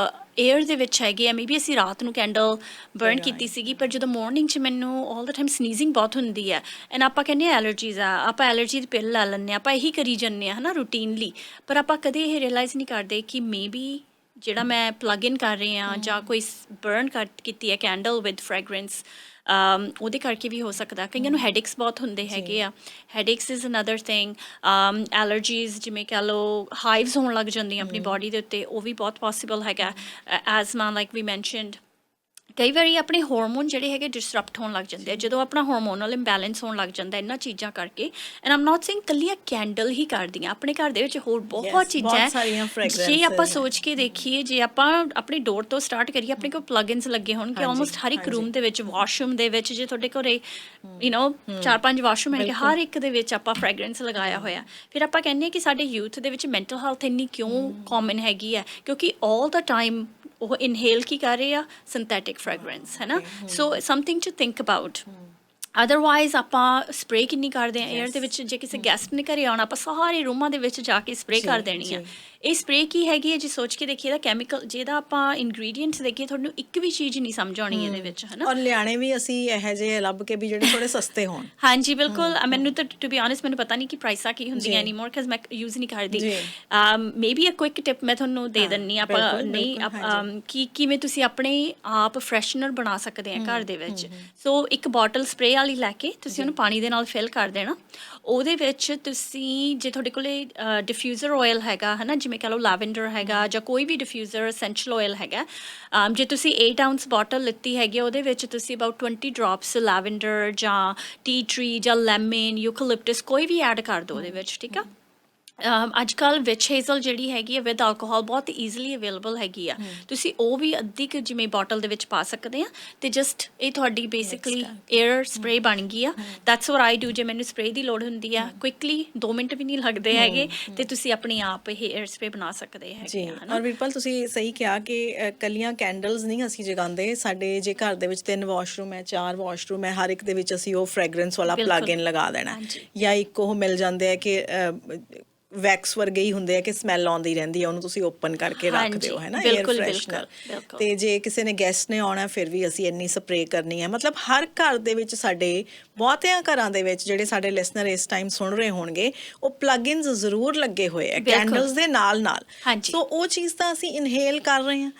ਏਅਰ ਦੇ ਵਿੱਚ ਹੈਗੇ ਆ, ਮੇ ਬੀ ਅਸੀਂ ਰਾਤ ਨੂੰ ਕੈਂਡਲ ਬਰਨ ਕੀਤੀ ਸੀਗੀ, ਪਰ ਜਦੋਂ ਮੋਰਨਿੰਗ 'ਚ ਮੈਨੂੰ ਆਲ ਦਾ ਟਾਈਮ ਸਨੀਜ਼ਿੰਗ ਬਹੁਤ ਹੁੰਦੀ ਹੈ, ਐਂਡ ਆਪਾਂ ਕਹਿੰਦੇ ਹਾਂ ਐਲਰਜੀਜ਼ ਆ, ਆਪਾਂ ਐਲਰਜੀ ਦੀ ਪਿੱਲ ਲੈ ਲੈਂਦੇ ਹਾਂ, ਆਪਾਂ ਇਹੀ ਕਰੀ ਜਾਂਦੇ ਹਾਂ ਹੈ ਨਾ ਰੂਟੀਨਲੀ। ਪਰ ਆਪਾਂ ਕਦੇ ਇਹ ਰਿਅਲਾਈਜ਼ ਨਹੀਂ ਕਰਦੇ ਕਿ ਮੇ ਬੀ ਜਿਹੜਾ ਮੈਂ ਪਲੱਗ ਇਨ ਕਰ ਰਹੀ ਹਾਂ ਜਾਂ ਕੋਈ ਬਰਨ ਕੀਤੀ ਹੈ ਕੈਂਡਲ ਵਿਦ ਫ੍ਰੈਗਰੈਂਸ, ਉਹਦੇ ਕਰਕੇ ਵੀ ਹੋ ਸਕਦਾ। ਕਈਆਂ ਨੂੰ ਹੈਡੇਕਸ ਬਹੁਤ ਹੁੰਦੇ ਹੈਗੇ ਆ, headaches is another thing. Allergies ਜਿਵੇਂ ਕਹਿ ਲਓ, ਹਾਈਵਸ ਹੋਣ ਲੱਗ ਜਾਂਦੀਆਂ ਆਪਣੀ ਬਾਡੀ ਦੇ ਉੱਤੇ, ਉਹ ਵੀ ਬਹੁਤ ਪੋਸੀਬਲ ਹੈਗਾ। ਐਜ਼ਮਾ ਲਾਈਕ ਵੀ ਮੈਂਸ਼ਨਡ, ਕਈ ਵਾਰੀ ਆਪਣੇ ਹਾਰਮੋਨ ਜਿਹੜੇ ਹੈਗੇ ਡਿਸਰਪਟ ਹੋਣ ਲੱਗ ਜਾਂਦੇ ਆ ਜਦੋਂ ਆਪਣਾ ਹਾਰਮੋਨਲ ਇੰਬੈਲੈਂਸ ਹੋਣ ਲੱਗ ਜਾਂਦਾ ਇਹਨਾਂ ਚੀਜ਼ਾਂ ਕਰਕੇ। ਐਂਡ ਆਮ ਨੋਟ ਸੇਇੰਗ ਇਕੱਲੀਆਂ ਕੈਂਡਲ ਹੀ ਕਰਦੀਆਂ, ਆਪਣੇ ਘਰ ਦੇ ਵਿੱਚ ਹੋਰ ਬਹੁਤ ਚੀਜ਼ਾਂ ਹੈ। ਜੇ ਆਪਾਂ ਸੋਚ ਕੇ ਦੇਖੀਏ, ਜੇ ਆਪਾਂ ਆਪਣੀ ਡੋਰ ਤੋਂ ਸਟਾਰਟ ਕਰੀਏ, ਆਪਣੇ ਕੋਲ ਪਲੱਗਇਨਸ ਲੱਗੇ ਹੋਣਗੇ ਆਲਮੋਸਟ ਹਰ ਇੱਕ ਰੂਮ ਦੇ ਵਿੱਚ, ਵਾਸ਼ਰੂਮ ਦੇ ਵਿੱਚ, ਜੇ ਤੁਹਾਡੇ ਘਰੇ 4-5 ਵਾਸ਼ਰੂਮ ਹੈਗੇ, ਹਰ ਇੱਕ ਦੇ ਵਿੱਚ ਆਪਾਂ ਫ੍ਰੈਗਰੈਂਸ ਲਗਾਇਆ ਹੋਇਆ। ਫਿਰ ਆਪਾਂ ਕਹਿੰਦੇ ਹਾਂ ਕਿ ਸਾਡੇ ਯੂਥ ਦੇ ਵਿੱਚ ਮੈਂਟਲ ਹੈਲਥ ਇੰਨੀ ਕਿਉਂ ਕਾਮਨ ਹੈਗੀ ਹੈ, ਕਿਉਂਕਿ ਆਲ ਦਾ ਟਾਈਮ ਉਹ ਇਨਹੇਲ ਕੀ ਕਰ ਰਹੇ ਆ, ਸਿੰਥੈਟਿਕ ਫ੍ਰੈਗਰੈਂਸ, ਹੈ ਨਾ। So something to think about. Otherwise ਆਪਾਂ ਸਪਰੇਅ ਕਿੰਨੀ ਕਰਦੇ ਹਾਂ ਏਅਰ ਦੇ ਵਿੱਚ। ਜੇ ਕਿਸੇ ਗੈਸਟ ਨੇ ਘਰੇ ਆਉਣਾ, ਆਪਾਂ ਸਾਰੇ ਰੂਮਾਂ ਦੇ ਵਿੱਚ ਜਾ ਕੇ ਸਪਰੇਅ ਕਰ ਦੇਣੀ ਆ। ਇਹ ਸਪਰੇਅ ਕੀ ਹੈਗੀ ਹੈ, ਜੇ ਸੋਚ ਕੇ ਦੇਖੀਏ ਤਾਂ ਕੈਮੀਕਲ, ਜਿਹਦਾ ਆਪਾਂ ਇਨਗਰੀਡੀਐਂਟਸ ਦੇਖੀਏ, ਤੁਹਾਨੂੰ ਇੱਕ ਵੀ ਚੀਜ਼ ਨਹੀਂ ਸਮਝ ਆਉਣੀ ਇਹਦੇ ਵਿੱਚ, ਹੈ ਨਾ। ਔਰ ਲਿਆਣੇ ਵੀ ਅਸੀਂ ਇਹੋ ਜਿਹੇ ਲੱਭ ਕੇ ਵੀ ਜਿਹੜੇ ਥੋੜ੍ਹੇ ਸਸਤੇ ਹੋਣ। ਹਾਂਜੀ ਬਿਲਕੁਲ। ਮੈਨੂੰ ਤਾਂ ਟੂ ਬੀ ਆਨੈਸਟ ਮੈਨੂੰ ਪਤਾ ਨਹੀਂ ਕਿ ਪ੍ਰਾਈਸਾਂ ਕੀ ਹੁੰਦੀਆਂ ਐਨੀਮੋਰ, ਬਿਕਾਜ਼ ਮੈਂ ਯੂਜ਼ ਨਹੀਂ ਕਰਦੀ। Maybe a quick tip ਮੈਂ ਤੁਹਾਨੂੰ ਦੇ ਦਿੰਦੀ ਹਾਂ, ਆਪਾਂ ਨਹੀਂ ਕਿ ਕਿਵੇਂ ਤੁਸੀਂ ਆਪਣੇ ਆਪ ਫਰੈਸ਼ਨਰ ਬਣਾ ਸਕਦੇ ਆ ਘਰ ਦੇ ਵਿੱਚ। ਸੋ ਇੱਕ ਬੋਟਲ ਸਪਰੇਅ ਵਾਲੀ ਲੈ ਕੇ ਤੁਸੀਂ ਉਹਨੂੰ ਪਾਣੀ ਦੇ ਨਾਲ ਫਿਲ ਕਰ ਦੇਣਾ। ਉਹਦੇ ਵਿੱਚ ਤੁਸੀਂ ਜੇ ਤੁਹਾਡੇ ਕੋਲੇ ਡਿਫਿਊਜ਼ਰ ਆਇਲ ਹੈਗਾ ਹੈ ਨਾ, ਜਿਵੇਂ ਕਹ ਲਓ ਲੈਵੈਂਡਰ ਹੈਗਾ ਜਾਂ ਕੋਈ ਵੀ ਡਿਫਿਊਜ਼ਰ ਐਸੈਂਸ਼ੀਅਲ ਆਇਲ ਹੈਗਾ, ਜੇ ਤੁਸੀਂ 8 ounce ਬੋਟਲ ਲਿੱਤੀ ਹੈਗੀ ਉਹਦੇ ਵਿੱਚ ਤੁਸੀਂ ਅਬਾਊਟ 20 ਡ੍ਰੌਪਸ ਲੈਵੈਂਡਰ ਜਾਂ ਟੀ ਟਰੀ ਜਾਂ ਲੈਮਨ ਯੂਕਲਿਪਟਸ ਕੋਈ ਵੀ ਐਡ ਕਰ ਦਿਓ ਉਹਦੇ ਵਿੱਚ, ਠੀਕ ਆ। ਅੱਜ ਕੱਲ੍ਹ ਵਿਚ ਹੇਜ਼ਲ ਜਿਹੜੀ ਹੈਗੀ ਆ ਵਿਦ alcohol ਬਹੁਤ ਈਜ਼ੀਲੀ ਅਵੇਲੇਬਲ ਹੈਗੀ ਆ, ਤੁਸੀਂ ਉਹ ਵੀ ਅੱਧੀ ਕੁ ਜਿਵੇਂ ਬੋਟਲ ਦੇ ਵਿੱਚ ਪਾ ਸਕਦੇ ਆ ਅਤੇ ਜਸਟ ਇਹ ਤੁਹਾਡੀ ਬੇਸਿਕਲੀ ਏਅਰ ਸਪਰੇ ਬਣ ਗਈ ਆ। That's what I do. ਜੇ ਮੈਨੂੰ ਸਪਰੇ ਦੀ ਲੋੜ ਹੁੰਦੀ ਆ ਕੁਇਕਲੀ 2 ਮਿੰਟ ਵੀ ਨਹੀਂ ਲੱਗਦੇ ਹੈਗੇ ਅਤੇ ਤੁਸੀਂ ਆਪਣੇ ਆਪ ਇਹ ਏਅਰ ਸਪਰੇ ਬਣਾ ਸਕਦੇ ਹੈਗੇ ਆ। ਔਰ ਵੀਰਪਾਲ ਤੁਸੀਂ ਸਹੀ ਕਿਹਾ ਕਿ ਕੱਲੀਆਂ ਕੈਂਡਲਸ ਨਹੀਂ ਅਸੀਂ ਜਗਾਉਂਦੇ, ਸਾਡੇ ਜੇ ਘਰ ਦੇ ਵਿੱਚ 3 ਵਾਸ਼ਰੂਮ ਹੈ 4 ਵਾਸ਼ਰੂਮ ਹੈ, ਹਰ ਇੱਕ ਦੇ ਵਿੱਚ ਅਸੀਂ ਉਹ ਫਰੈਗਰੈਂਸ ਵਾਲਾ ਪਲੱਗ ਇਨ ਲਗਾ ਦੇਣਾ, ਜਾਂ ਇੱਕ ਉਹ ਮਿਲ ਜਾਂਦੇ ਆ ਕਿ ਵੈਕਸ ਵਰਗੇ ਹੀ ਹੁੰਦੇ ਆ ਕਿ ਸਮੈਲ ਆਉਂਦੀ ਰਹਿੰਦੀ ਆ, ਉਹਨੂੰ ਤੁਸੀਂ ਓਪਨ ਕਰਕੇ ਰੱਖ ਦਿਓ ਹੈ ਨਾ, ਏਅਰ ਫਰੈਸ਼ਨਰ। ਅਤੇ ਜੇ ਕਿਸੇ ਨੇ ਗੈਸਟ ਨੇ ਆਉਣਾ ਫਿਰ ਵੀ ਅਸੀਂ ਇੰਨੀ ਸਪਰੇ ਕਰਨੀ ਹੈ। ਮਤਲਬ ਹਰ ਘਰ ਦੇ ਵਿੱਚ ਸਾਡੇ ਬਹੁਤਿਆਂ ਘਰਾਂ ਦੇ ਵਿੱਚ ਜਿਹੜੇ ਸਾਡੇ ਲਿਸਨਰ ਇਸ ਟਾਈਮ ਸੁਣ ਰਹੇ ਹੋਣਗੇ ਉਹ ਪਲੱਗ-ਇਨਸ ਜ਼ਰੂਰ ਲੱਗੇ ਹੋਏ ਆ ਕੈਂਡਲਸ ਦੇ ਨਾਲ ਨਾਲ। ਸੋ ਉਹ ਚੀਜ਼ ਤਾਂ ਅਸੀਂ ਇਨਹੇਲ ਕਰ ਰਹੇ ਹਾਂ।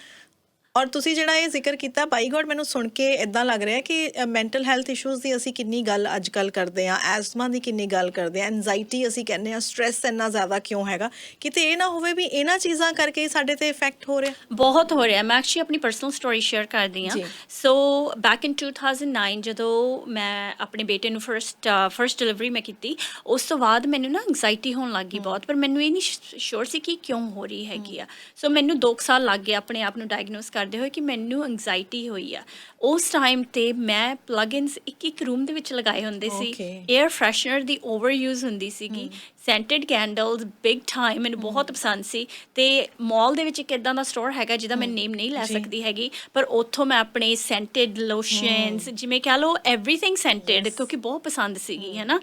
ਔਰ ਤੁਸੀਂ ਜਿਹੜਾ ਇਹ ਜ਼ਿਕਰ ਕੀਤਾ ਬਾਈ ਗੋਡ, ਮੈਨੂੰ ਸੁਣ ਕੇ ਇੱਦਾਂ ਲੱਗ ਰਿਹਾ ਕਿ ਮੈਂਟਲ ਹੈਲਥ ਇਸ਼ੂਜ਼ ਦੀ ਅਸੀਂ ਕਿੰਨੀ ਗੱਲ ਅੱਜ ਕੱਲ੍ਹ ਕਰਦੇ ਹਾਂ, ਐਸਮਾ ਦੀ ਕਿੰਨੀ ਗੱਲ ਕਰਦੇ ਹਾਂ, ਐਨਜ਼ਾਈਟੀ ਅਸੀਂ ਕਹਿੰਦੇ ਹਾਂ, ਸਟ੍ਰੈਸ ਇੰਨਾ ਜ਼ਿਆਦਾ ਕਿਉਂ ਹੈਗਾ, ਕਿਤੇ ਇਹ ਨਾ ਹੋਵੇ ਵੀ ਇਹਨਾਂ ਚੀਜ਼ਾਂ ਕਰਕੇ ਸਾਡੇ 'ਤੇ ਇਫੈਕਟ ਹੋ ਰਿਹਾ। ਬਹੁਤ ਹੋ ਰਿਹਾ। ਮੈਂ ਐਕਚੁਅਲੀ ਆਪਣੀ ਪਰਸਨਲ ਸਟੋਰੀ ਸ਼ੇਅਰ ਕਰਦੀ ਹਾਂ। ਸੋ ਬੈਕ ਇਨ 2009 ਜਦੋਂ ਮੈਂ ਆਪਣੇ ਬੇਟੇ ਨੂੰ ਫਰਸਟ ਡਿਲੀਵਰੀ ਮੈਂ ਕੀਤੀ, ਉਸ ਤੋਂ ਬਾਅਦ ਮੈਨੂੰ ਨਾ ਐਂਗਜ਼ਾਇਟੀ ਹੋਣ ਲੱਗ ਗਈ ਬਹੁਤ, ਪਰ ਮੈਨੂੰ ਇਹ ਨਹੀਂ ਸ਼ੋਰ ਸੀ ਕਿ ਕਿਉਂ ਹੋ ਰਹੀ ਹੈਗੀ ਆ। ਸੋ ਮੈਨੂੰ 2 ਸਾਲ ਲੱਗ ਗਏ ਆਪਣੇ ਆਪ ਨੂੰ ਡਾਇਗਨੋਸ ਕਰਦੇ ਹੋਏ ਕਿ ਮੈਨੂੰ ਐਂਗਜ਼ਾਇਟੀ ਹੋਈ ਆ। ਉਸ ਟਾਈਮ 'ਤੇ ਮੈਂ ਪਲੱਗ-ਇਨਸ ਇੱਕ ਰੂਮ ਦੇ ਵਿੱਚ ਲਗਾਏ ਹੁੰਦੇ ਸੀ, ਏਅਰ ਫਰੈਸ਼ਨਰ ਦੀ ਓਵਰ ਯੂਜ਼ ਹੁੰਦੀ ਸੀਗੀ, ਸੈਂਟਡ ਕੈਂਡਲਸ ਬਿਗ ਟਾਈਮ ਮੈਨੂੰ ਬਹੁਤ ਪਸੰਦ ਸੀ। ਅਤੇ ਮੋਲ ਦੇ ਵਿੱਚ ਇੱਕ ਇੱਦਾਂ ਦਾ ਸਟੋਰ ਹੈਗਾ ਜਿਹਦਾ ਮੈਂ ਨੇਮ ਨਹੀਂ ਲੈ ਸਕਦੀ ਹੈਗੀ, ਪਰ ਉੱਥੋਂ ਮੈਂ ਆਪਣੇ ਸੈਂਟਡ ਲੋਸ਼ਨਸ ਜਿਵੇਂ ਕਹਿ ਲਓ ਐਵਰੀਥਿੰਗ ਸੈਂਟਡ, ਕਿਉਂਕਿ ਬਹੁਤ ਪਸੰਦ ਸੀਗੀ ਹੈ ਨਾ।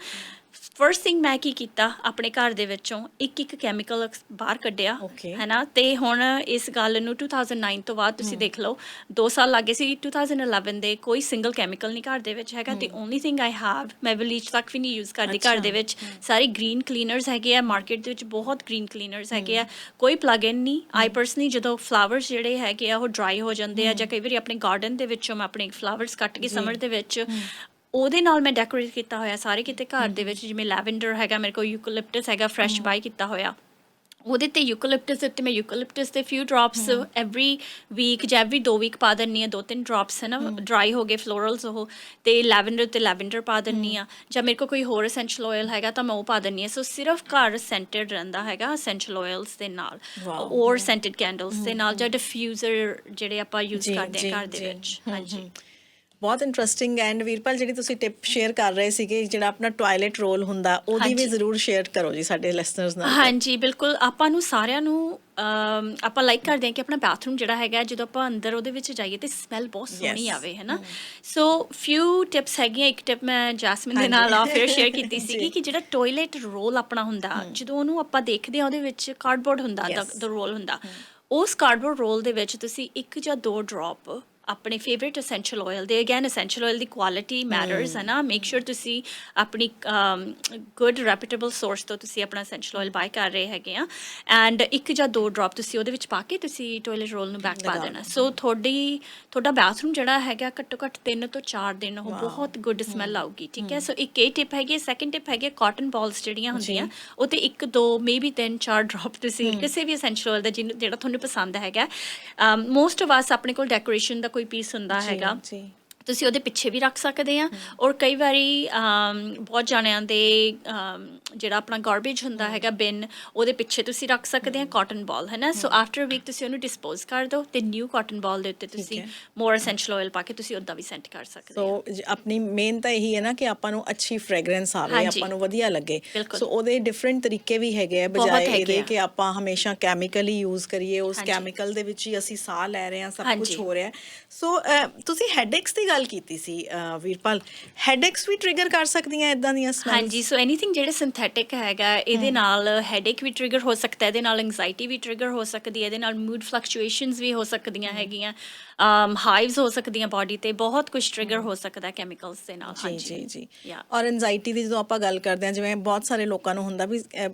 ਫਰਸਟ ਥਿੰਗ ਮੈਂ ਕੀ ਕੀਤਾ, ਆਪਣੇ ਘਰ ਦੇ ਵਿੱਚੋਂ ਇੱਕ ਕੈਮੀਕਲ ਬਾਹਰ ਕੱਢਿਆ ਹੈ ਨਾ। ਅਤੇ ਹੁਣ ਇਸ ਗੱਲ ਨੂੰ 2009 ਤੋਂ ਬਾਅਦ ਤੁਸੀਂ ਦੇਖ ਲਓ 2 ਸਾਲ ਲੱਗੇ ਸੀ, 2011 ਦੇ ਕੋਈ ਸਿੰਗਲ ਕੈਮੀਕਲ ਨਹੀਂ ਘਰ ਦੇ ਵਿੱਚ ਹੈਗਾ। ਅਤੇ ਓਨਲੀ ਥਿੰਗ ਆਈ ਹੈਵ, ਮੈਂ ਬਲੀਚ ਤੱਕ ਵੀ ਨਹੀਂ ਯੂਜ਼ ਕਰਦੀ ਘਰ ਦੇ ਵਿੱਚ, ਸਾਰੇ ਗ੍ਰੀਨ ਕਲੀਨਰਸ ਹੈਗੇ ਆ। ਮਾਰਕੀਟ ਦੇ ਵਿੱਚ ਬਹੁਤ ਗ੍ਰੀਨ ਕਲੀਨਰਸ ਹੈਗੇ ਆ, ਕੋਈ ਪਲੱਗ ਇਨ ਨਹੀਂ। ਆਈ ਪਰਸਨਲੀ ਜਦੋਂ ਫਲਾਵਰਸ ਜਿਹੜੇ ਹੈਗੇ ਆ ਉਹ ਡਰਾਈ ਹੋ ਜਾਂਦੇ ਆ, ਜਾਂ ਕਈ ਵਾਰੀ ਆਪਣੇ ਗਾਰਡਨ ਦੇ ਵਿੱਚੋਂ ਮੈਂ ਆਪਣੇ ਫਲਾਵਰਸ ਕੱਟ ਕੇ ਸਮਰ ਦੇ ਵਿੱਚ ਉਹਦੇ ਨਾਲ ਮੈਂ ਡੈਕੋਰੇਟ ਕੀਤਾ ਹੋਇਆ ਸਾਰੇ ਕਿਤੇ ਘਰ ਦੇ ਵਿੱਚ। ਜਿਵੇਂ ਲੈਵੈਂਡਰ ਹੈਗਾ ਮੇਰੇ ਕੋਲ, ਯੂਕਲਿਪਟਸ ਹੈਗਾ ਫਰੈਸ਼ ਬਾਈ ਕੀਤਾ ਹੋਇਆ, ਉਹਦੇ 'ਤੇ ਯੂਕਲਿਪਟਸ ਦੇ ਉੱਤੇ ਮੈਂ ਯੂਕਲਿਪਟਸ ਦੇ ਫਿਊ ਡ੍ਰੌਪਸ ਐਵਰੀ ਵੀਕ ਜਾਂ ਐਵਰੀ 2 ਵੀਕ ਪਾ ਦਿੰਦੀ ਹਾਂ, 2-3 ਡ੍ਰੌਪਸ ਹੈ ਨਾ, ਡਰਾਈ ਹੋ ਗਏ ਫਲੋਰਲਸ ਉਹ, ਅਤੇ ਲੈਵੈਂਡਰ 'ਤੇ ਲੈਵੈਂਡਰ ਪਾ ਦਿੰਦੀ ਹਾਂ, ਜਾਂ ਮੇਰੇ ਕੋਲ ਕੋਈ ਹੋਰ ਐਸੈਂਸ਼ੀਅਲ ਆਇਲ ਹੈਗਾ ਤਾਂ ਮੈਂ ਉਹ ਪਾ ਦਿੰਦੀ ਹਾਂ। ਸੋ ਸਿਰਫ ਘਰ ਸੈਂਟਡ ਰਹਿੰਦਾ ਹੈਗਾ ਐਸੈਂਸ਼ੀਅਲ ਆਇਲਸ ਦੇ ਨਾਲ, ਔਰ ਸੈਂਟਡ ਕੈਂਡਲਸ ਦੇ ਨਾਲ, ਜਾਂ ਡਿਫਿਊਜ਼ਰ ਜਿਹੜੇ ਆਪਾਂ ਯੂਜ਼ ਕਰਦੇ ਹਾਂ ਘਰ ਦੇ ਵਿੱਚ। ਹਾਂਜੀ, ਬਹੁਤ ਇੰਟਰਸਟਿੰਗ। ਐਂਡ ਵੀਰਪਾਲ ਜਿਹੜੀ ਤੁਸੀਂ ਟਿਪ ਸ਼ੇਅਰ ਕਰ ਰਹੇ ਸੀਗੇ ਜਿਹੜਾ ਆਪਣਾ ਟੋਇਲਟ ਰੋਲ ਹੁੰਦਾ, ਉਹਦੀ ਵੀ ਜ਼ਰੂਰ ਸ਼ੇਅਰ ਕਰੋ ਜੀ ਸਾਡੇ ਲਿਸਨਰਸ ਨਾਲ। ਹਾਂਜੀ ਬਿਲਕੁਲ, ਆਪਾਂ ਨੂੰ ਸਾਰਿਆਂ ਨੂੰ ਆਪਾਂ ਲਾਈਕ ਕਰਦੇ ਹਾਂ ਕਿ ਆਪਣਾ ਬਾਥਰੂਮ ਜਿਹੜਾ ਹੈਗਾ ਜਦੋਂ ਆਪਾਂ ਅੰਦਰ ਉਹਦੇ ਵਿੱਚ ਜਾਈਏ ਤਾਂ ਸਮੈਲ ਬਹੁਤ ਸੋਹਣੀ ਆਵੇ ਹੈ ਨਾ। ਸੋ ਫਿਊ ਟਿਪਸ ਹੈਗੀਆਂ। ਇੱਕ ਟਿਪ ਮੈਂ ਜੈਸਮਿਨ ਦੇ ਨਾਲ ਫਿਰ ਸ਼ੇਅਰ ਕੀਤੀ ਸੀਗੀ ਕਿ ਜਿਹੜਾ ਟੋਇਲਟ ਰੋਲ ਆਪਣਾ ਹੁੰਦਾ, ਜਦੋਂ ਉਹਨੂੰ ਆਪਾਂ ਦੇਖਦੇ ਹਾਂ ਉਹਦੇ ਵਿੱਚ ਕਾਰਡਬੋਰਡ ਹੁੰਦਾ, ਦਾ ਰੋਲ ਹੁੰਦਾ, ਉਸ ਕਾਰਡਬੋਰਡ ਰੋਲ ਦੇ ਵਿੱਚ ਤੁਸੀਂ 1 ਜਾਂ 2 ਡ੍ਰੌਪ ਆਪਣੇ ਫੇਵਰੇਟ ਐਸੈਂਸ਼ੀਅਲ ਆਇਲ ਦੇ, ਅਗੇਨ ਐਸੈਂਸ਼ੀਅਲ ਆਇਲ ਦੀ ਕੁਆਲਿਟੀ ਮੈਟਰਸ ਹੈ ਨਾ। ਮੇਕ ਸ਼ੋਰ ਤੁਸੀਂ ਆਪਣੀ ਗੁੱਡ ਰੈਪੂਟੇਬਲ ਸੋਰਸ ਤੋਂ ਤੁਸੀਂ ਆਪਣਾ ਐਸੈਂਸ਼ੀਅਲ ਆਇਲ ਬਾਏ ਕਰ ਰਹੇ ਹੈਗੇ ਆ, ਐਂਡ 1 ਜਾਂ 2 ਡ੍ਰੌਪ ਤੁਸੀਂ ਉਹਦੇ ਵਿੱਚ ਪਾ ਕੇ ਤੁਸੀਂ ਟੋਇਲਟ ਰੋਲ ਨੂੰ ਬੈਕ ਪਾ ਦੇਣਾ। ਸੋ ਤੁਹਾਡਾ ਬਾਥਰੂਮ ਜਿਹੜਾ ਹੈਗਾ ਘੱਟੋ ਘੱਟ 3 ਤੋਂ 4 ਦਿਨ ਉਹ ਬਹੁਤ ਗੁੱਡ ਸਮੈਲ ਆਊਗੀ, ਠੀਕ ਹੈ। ਸੋ ਇੱਕ ਇਹ ਟਿਪ ਹੈਗੀ। ਸੈਕਿੰਡ ਟਿਪ ਹੈਗੀ ਕਾਟਨ ਬਾਲਸ ਜਿਹੜੀਆਂ ਹੁੰਦੀਆਂ, ਉਹ 'ਤੇ 1-2 ਮੇਬੀ 3-4 ਡ੍ਰੌਪ ਤੁਸੀਂ ਕਿਸੇ ਵੀ ਐਸੈਂਸ਼ੀਅਲ ਆਇਲ ਦਾ ਜਿਹੜਾ ਤੁਹਾਨੂੰ ਪਸੰਦ ਹੈਗਾ। ਮੋਸਟ ਆਫ ਅਸ ਆਪਣੇ ਕੋਲ ਡੈਕੋਰੇਸ਼ਨ ਦਾ ਕੋਈ ਪੀਸ ਹੁੰਦਾ ਹੈਗਾ, ਤੁਸੀਂ ਉਹਦੇ ਪਿੱਛੇ ਵੀ ਰੱਖ ਸਕਦੇ ਆ। ਔਰ ਕਈ ਵਾਰੀ ਬਹੁਤ ਜਾਣਿਆਂ ਦੇ ਜਿਹੜਾ ਆਪਣਾ ਗਾਰਬੇਜ ਹੁੰਦਾ ਹੈਗਾ ਬਿਨ, ਉਹਦੇ ਪਿੱਛੇ ਤੁਸੀਂ ਰੱਖ ਸਕਦੇ ਆ ਕਾਟਨ ਬਾਲ ਹੈ ਨਾ। ਸੋ ਆਫਟਰ ਵੀਕ ਤੁਸੀਂ ਉਹਨੂੰ ਡਿਸਪੋਜ਼ ਕਰ ਦਿਓ ਅਤੇ ਨਿਊ ਕਾਟਨ ਬਾਲ ਦੇ ਉੱਤੇ ਤੁਸੀਂ ਮੋਰ ਐਸੈਂਸ਼ੀਅਲ ਆਇਲ ਪਾ ਕੇ ਤੁਸੀਂ ਉੱਦਾਂ ਵੀ ਸੈਂਟ ਕਰ ਸਕਦੇ ਹੋ। ਸੋ ਆਪਣੀ ਮੇਨ ਤਾਂ ਇਹੀ ਹੈ ਨਾ ਕਿ ਆਪਾਂ ਨੂੰ ਅੱਛੀ ਫਰੈਗਰੈਂਸ ਆਵੇ, ਆਪਾਂ ਨੂੰ ਵਧੀਆ ਲੱਗੇ। ਸੋ ਉਹਦੇ ਡਿਫਰੈਂਟ ਤਰੀਕੇ ਵੀ ਹੈਗੇ ਆ, ਬਜਾਏ ਇਹਦੇ ਕਿ ਆਪਾਂ ਹਮੇਸ਼ਾ ਕੈਮੀਕਲ ਹੀ ਯੂਜ਼ ਕਰੀਏ, ਉਸ ਕੈਮੀਕਲ ਦੇ ਵਿੱਚ ਹੀ ਅਸੀਂ ਸਾਹ ਲੈ ਰਹੇ ਹਾਂ, ਸਭ ਕੁਛ ਹੋ ਰਿਹਾ। ਸੋ ਤੁਸੀਂ ਹੈਡੇਕਸ ਦੀ ਗੱਲ ਕੀਤੀ ਸੀ ਵੀਰਪਾਲ, ਹੈਡੇਕਸ ਵੀ ਟ੍ਰਿਗਰ ਕਰ ਸਕਦੀਆਂ ਇੱਦਾਂ ਦੀਆਂ ਸਮੈਲਸ? ਹਾਂਜੀ, ਸੋ ਐਨੀਥਿੰਗ ਜਿਹੜੇ ਸਿੰਥੈਟਿਕ ਹੈਗਾ ਇਹਦੇ ਨਾਲ ਹੈਡੇਕ ਵੀ ਟ੍ਰਿਗਰ ਹੋ ਸਕਦਾ, ਇਹਦੇ ਨਾਲ ਐਂਗਜ਼ਾਇਟੀ ਵੀ ਟ੍ਰਿਗਰ ਹੋ ਸਕਦੀ ਹੈ, ਇਹਦੇ ਨਾਲ ਮੂਡ ਫਲਕਚੁਏਸ਼ਨਸ ਵੀ ਹੋ ਸਕਦੀਆਂ ਹੈਗੀਆਂ, ਹਾਈਵਸ ਹੋ ਸਕਦੀਆਂ ਬਾਡੀ 'ਤੇ, ਬਹੁਤ ਕੁਛ ਟ੍ਰਿਗਰ ਹੋ ਸਕਦਾ ਕੈਮੀਕਲਸ ਦੇ ਨਾਲ। ਜੀ। ਔਰ ਐਂਗਜ਼ਾਇਟੀ ਦੀ ਜਦੋਂ ਆਪਾਂ ਗੱਲ ਕਰਦੇ ਹਾਂ, ਜਿਵੇਂ ਬਹੁਤ ਸਾਰੇ ਲੋਕਾਂ ਨੂੰ ਹੁੰਦਾ ਵੀ,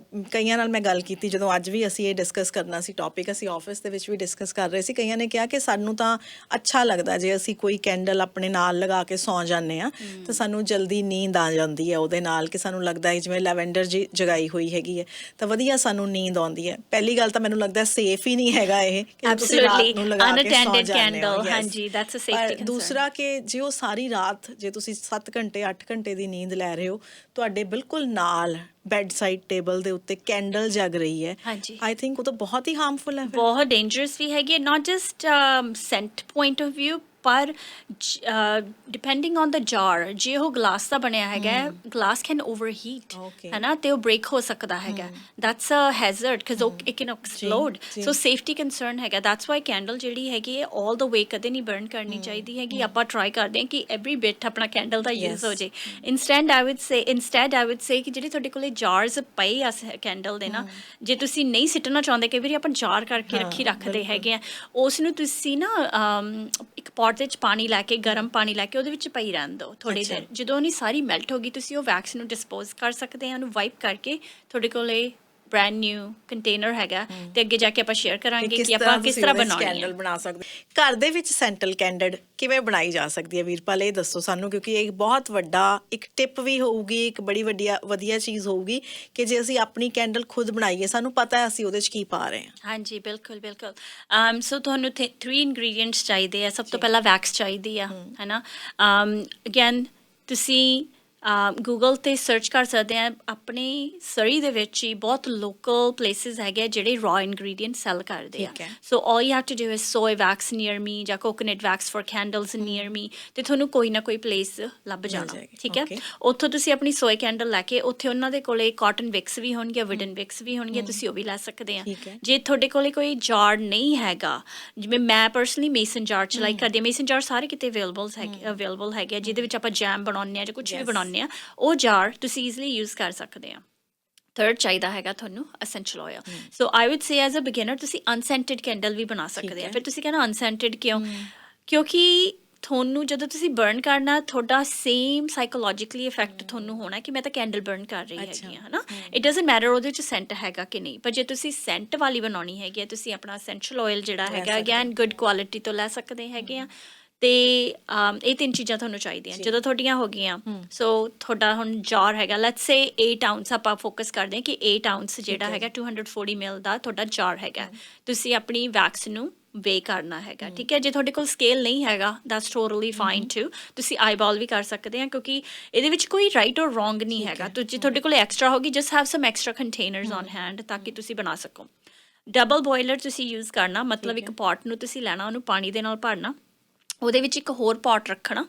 ਕਈਆਂ ਨਾਲ ਮੈਂ ਗੱਲ ਕੀਤੀ ਜਦੋਂ ਅੱਜ ਵੀ ਅਸੀਂ ਇਹ ਡਿਸਕਸ ਕਰਨਾ ਸੀ ਟੌਪਿਕ, ਅਸੀਂ ਆਫਿਸ ਦੇ ਵਿੱਚ ਵੀ ਡਿਸਕਸ ਕਰ ਰਹੇ ਸੀ, ਕਈਆਂ ਨੇ ਕਿਹਾ ਕਿ ਸਾਨੂੰ ਤਾਂ ਅੱਛਾ ਲੱਗਦਾ ਜੇ ਅਸੀਂ ਕੋਈ ਕੈਂਡਲ ਆਪਣੇ ਨਾਲ ਲਗਾ ਕੇ ਸੌਂ ਜਾਂਦੇ ਹਾਂ ਤਾਂ ਸਾਨੂੰ ਜਲਦੀ ਨੀਂਦ ਆ ਜਾਂਦੀ ਹੈ ਉਹਦੇ ਨਾਲ, ਕਿ ਸਾਨੂੰ ਲੱਗਦਾ ਹੈ ਜਿਵੇਂ ਲੈਵੈਂਡਰ ਜਗਾਈ ਹੋਈ ਹੈਗੀ ਹੈ ਤਾਂ ਵਧੀਆ ਸਾਨੂੰ ਨੀਂਦ ਆਉਂਦੀ ਹੈ। ਪਹਿਲੀ ਗੱਲ ਤਾਂ ਮੈਨੂੰ ਲੱਗਦਾ ਸੇਫ ਹੀ ਨਹੀਂ ਹੈਗਾ ਇਹ ਕਿ ਤੁਸੀਂ ਰਾਤ ਨੂੰ ਲਗਾ ਕੇ ਸੌਂ ਜਾਂਦੇ ਹੋ। ਹਾਂਜੀ, that's a safety concern। ਦੂਸਰਾ ਕਿ ਜੇ ਉਹ ਸਾਰੀ ਰਾਤ ਜੇ ਤੁਸੀਂ 7 ਘੰਟੇ 8 ਘੰਟੇ ਦੀ ਨੀਂਦ ਲੈ ਰਹੇ ਹੋ, ਤੁਹਾਡੇ ਬਿਲਕੁਲ ਨਾਲ ਬੈੱਡ ਸਾਈਡ ਟੇਬਲ ਦੇ ਉੱਤੇ ਕੈਂਡਲ ਜਗ ਰਹੀ ਹੈ, ਆਈ ਥਿੰਕ ਉਹ ਤਾਂ ਬਹੁਤ ਹੀ ਹਾਰਮਫੁਲ ਹੈ, ਬਹੁਤ ਡੇਂਜਰਸ ਵੀ ਹੈਗੀ, not just scent point of view, ਪਰ ਡਿਪੈਂਡਿੰਗ ਔਨ ਦ ਜਾਰ, ਜੇ ਉਹ ਗਲਾਸ ਦਾ ਬਣਿਆ ਹੈਗਾ, ਗਲਾਸ ਕੈਨ ਓਵਰਹੀਟ, ਹੈ ਨਾ, ਅਤੇ ਉਹ ਬ੍ਰੇਕ ਹੋ ਸਕਦਾ ਹੈਗਾ, ਦੈਟਸ ਅ ਹੈਜ਼ਰਡ ਬਿਕਾਜ਼ ਉਹ it can explode, so safety concern ਹੈਗਾ। ਦੈਟਸ ਵਾਈ ਕੈਂਡਲ ਜਿਹੜੀ ਹੈਗੀ ਹੈ ਆਲ ਦ ਵੇ ਕਦੇ ਨਹੀਂ ਬਰਨ ਕਰਨੀ ਚਾਹੀਦੀ ਹੈਗੀ। ਆਪਾਂ ਟਰਾਈ ਕਰਦੇ ਹਾਂ ਕਿ ਐਵਰੀ ਬਿਟ ਆਪਣਾ ਕੈਂਡਲ ਦਾ ਯੂਜ਼ ਹੋ ਜੇ। ਇੰਸਟੈਂਡ ਆਈ ਵੁੱਡ ਸੇ ਕਿ ਜਿਹੜੇ ਤੁਹਾਡੇ ਕੋਲ ਜਾਰਸ ਪਏ ਆ ਕੈਂਡਲ ਦੇ ਨਾ, ਜੇ ਤੁਸੀਂ ਨਹੀਂ ਸਿੱਟਣਾ ਚਾਹੁੰਦੇ, ਕਈ ਵਾਰੀ ਆਪਾਂ ਜਾਰ ਕਰਕੇ ਰੱਖਦੇ ਹੈਗੇ ਆ, ਉਸ ਨੂੰ ਤੁਸੀਂ ਨਾ ਇੱਕ ਪੌਟ ਦੇ ਵਿੱਚ ਪਾਣੀ ਲੈ ਕੇ, ਗਰਮ ਪਾਣੀ ਲੈ ਕੇ ਉਹਦੇ ਵਿੱਚ ਪਈ ਰਹਿਣ ਦਿਓ ਥੋੜ੍ਹੀ ਦੇਰ। ਜਦੋਂ ਉਹਨੀ ਸਾਰੀ ਮੈਲਟ ਹੋ ਗਈ, ਤੁਸੀਂ ਉਹ ਵੈਕਸ ਨੂੰ ਡਿਸਪੋਜ਼ ਕਰ ਸਕਦੇ ਆ, ਉਹਨੂੰ ਵਾਈਪ ਕਰਕੇ ਤੁਹਾਡੇ ਕੋਲ ਬ੍ਰੈਂਡ ਨਿਊ ਕੰਟੇਨਰ ਹੈਗਾ, ਤੇ ਅੱਗੇ ਜਾ ਕੇ ਆਪਾਂ ਸ਼ੇਅਰ ਕਰਾਂਗੇ ਕਿ ਆਪਾਂ ਕਿਸ ਤਰ੍ਹਾਂ ਬਣਾਉਣੀ ਕੈਂਡਲ ਬਣਾ ਸਕਦੇ। ਘਰ ਦੇ ਵਿੱਚ ਸੈਂਟਲ ਕੈਂਡਲ ਕਿਵੇਂ ਬਣਾਈ ਜਾ ਸਕਦੀ ਹੈ ਵੀਰਪਾਲ, ਇਹ ਦੱਸੋ ਸਾਨੂੰ, ਕਿਉਂਕਿ ਇਹ ਬਹੁਤ ਵੱਡਾ ਇੱਕ ਟਿਪ ਵੀ ਹੋਊਗੀ, ਇੱਕ ਬੜੀ ਵਧੀਆ ਚੀਜ਼ ਹੋਊਗੀ ਕਿ ਜੇ ਅਸੀਂ ਆਪਣੀ ਕੈਂਡਲ ਖੁਦ ਬਣਾਈਏ, ਸਾਨੂੰ ਪਤਾ ਹੈ ਅਸੀਂ ਉਹਦੇ 'ਚ ਕੀ ਪਾ ਰਹੇ ਹਾਂ। ਹਾਂਜੀ, ਬਿਲਕੁਲ। ਸੋ ਤੁਹਾਨੂੰ 3 ਇੰਗਰੀਡੀਐਂਟਸ ਚਾਹੀਦੇ ਆ। ਸਭ ਤੋਂ ਪਹਿਲਾਂ ਵੈਕਸ ਚਾਹੀਦੀ ਆ, ਹੈ ਨਾ। ਅਗੇਨ ਤੁਸੀਂ ਗੂਗਲ 'ਤੇ ਸਰਚ ਕਰ ਸਕਦੇ ਆ। ਆਪਣੇ ਸਰੀ ਦੇ ਵਿੱਚ ਹੀ ਬਹੁਤ ਲੋਕਲ ਪਲੇਸਿਸ ਹੈਗੇ ਆ ਜਿਹੜੇ ਰॉ ਇੰਗਰੀਡੀਐਂਟ ਸੈਲ ਕਰਦੇ ਆ। So all you have to do is soy wax near me ਜਾਂ coconut wax for candles near me, ਅਤੇ ਤੁਹਾਨੂੰ ਕੋਈ ਨਾ ਕੋਈ ਪਲੇਸ ਲੱਭ ਜਾਣਾ, ਠੀਕ ਹੈ। ਉੱਥੋਂ ਤੁਸੀਂ ਆਪਣੀ ਸੋਏ ਕੈਂਡਲ ਲੈ ਕੇ, ਉੱਥੇ ਉਹਨਾਂ ਦੇ ਕੋਲੇ ਕਾਟਨ ਵਿਕਸ ਵੀ ਹੋਣਗੀਆਂ, ਵੁਡਨ ਵਿਕਸ ਵੀ ਹੋਣਗੀਆਂ, ਤੁਸੀਂ ਉਹ ਵੀ ਲੈ ਸਕਦੇ ਆ। ਜੇ ਤੁਹਾਡੇ ਕੋਲੇ ਕੋਈ ਜਾਰ ਨਹੀਂ ਹੈਗਾ, ਜਿਵੇਂ ਮੈਂ ਪਰਸਨਲੀ ਮੇਸਨ ਜਾਰ 'ਚ ਲਾਈਕ ਕਰਦੀ ਹਾਂ, ਮੇਸਨ ਜਾਰ ਸਾਰੇ ਕਿਤੇ ਅਵੇਲੇਬਲ ਹੈਗੇ ਆ, ਜਿਹਦੇ ਵਿੱਚ ਆਪਾਂ ਜੈਮ ਬਣਾਉਂਦੇ ਹਾਂ ਜਾਂ ਕੁਛ ਵੀ ਬਣਾਉਂਦੇ, ਉਹ ਜਾਰ ਤੁਸੀਂ ਈਜ਼ਲੀ ਯੂਜ਼ ਕਰ ਸਕਦੇ ਆ। ਥਰਡ ਚਾਹੀਦਾ ਹੈਗਾ ਤੁਹਾਨੂੰ essential oil. So I would say as a beginner ਤੁਸੀਂ ਅਨਸੈਂਟਡ ਕੈਂਡਲ ਵੀ ਬਣਾ ਸਕਦੇ ਆ। ਫਿਰ ਤੁਸੀਂ ਕਹਿਣਾ ਅਨਸੈਂਟਡ ਕਿਉਂ? ਕਿਉਂਕਿ ਤੁਹਾਨੂੰ ਜਦੋਂ ਤੁਸੀਂ ਬਰਨ ਕਰਨਾ, ਤੁਹਾਡਾ ਸੇਮ ਸਾਈਕੋਲੋਜਿਕਲੀ ਇਫੈਕਟ ਤੁਹਾਨੂੰ ਹੋਣਾ ਕਿ ਮੈਂ ਤਾਂ ਕੈਂਡਲ ਬਰਨ ਕਰ ਰਹੀ ਹੈਗੀ ਹਾਂ, ਹੈ ਨਾ। ਇਟ ਡਜ਼ਨਟ ਮੈਟਰ ਉਹਦੇ ਵਿੱਚ ਸੈਂਟ ਹੈਗਾ ਕਿ ਨਹੀਂ, ਪਰ ਜੇ ਤੁਸੀਂ ਸੈਂਟ ਵਾਲੀ ਬਣਾਉਣੀ ਹੈਗੀ ਹੈ, ਤੁਸੀਂ ਆਪਣਾ ਅਸੈਂਸ਼ੀਅਲ ਆਇਲ ਜਿਹੜਾ ਹੈਗਾ, ਅਗੈਨ ਗੁੱਡ ਕੁਆਲਿਟੀ ਤੋਂ ਲੈ ਸਕਦੇ ਹੈਗੇ ਆ। ਅਤੇ ਇਹ 3 ਚੀਜ਼ਾਂ ਤੁਹਾਨੂੰ ਚਾਹੀਦੀਆਂ। ਜਦੋਂ ਤੁਹਾਡੀਆਂ ਹੋ ਗਈਆਂ, ਸੋ ਤੁਹਾਡਾ ਹੁਣ ਜਾਰ ਹੈਗਾ, ਲੈਟਸ ਸੇ 8 ਆਊਂਸ, ਆਪਾਂ ਫੋਕਸ ਕਰਦੇ ਹਾਂ ਕਿ 8 ਆਊਂਸ ਜਿਹੜਾ ਹੈਗਾ 240 ml ਦਾ ਤੁਹਾਡਾ ਜਾਰ ਹੈਗਾ। ਤੁਸੀਂ ਆਪਣੀ ਵੈਕਸ ਨੂੰ ਵੇ ਕਰਨਾ ਹੈਗਾ, ਠੀਕ ਹੈ। ਜੇ ਤੁਹਾਡੇ ਕੋਲ ਸਕੇਲ ਨਹੀਂ ਹੈਗਾ, ਦੈਟਸ ਟੋਟਲੀ ਫਾਈਨ ਟੂ, ਤੁਸੀਂ ਆਈਬਾਲ ਵੀ ਕਰ ਸਕਦੇ ਆ, ਕਿਉਂਕਿ ਇਹਦੇ ਵਿੱਚ ਕੋਈ ਰਾਈਟ ਔਰ ਰੋਂਗ ਨਹੀਂ ਹੈਗਾ। ਜੇ ਤੁਹਾਡੇ ਕੋਲ ਐਕਸਟਰਾ ਹੋਗੀ, just have some extra containers on hand ਤਾਂ ਕਿ ਤੁਸੀਂ ਬਣਾ ਸਕੋ। ਡਬਲ ਬੋਇਲਰ ਤੁਸੀਂ ਯੂਜ਼ ਕਰਨਾ, ਮਤਲਬ ਇੱਕ ਪੋਟ ਨੂੰ ਤੁਸੀਂ ਲੈਣਾ, ਉਹਨੂੰ ਪਾਣੀ ਦੇ ਨਾਲ ਭਰਨਾ, ਉਹਦੇ ਵਿੱਚ ਇੱਕ ਹੋਰ ਪੋਟ ਰੱਖਣਾ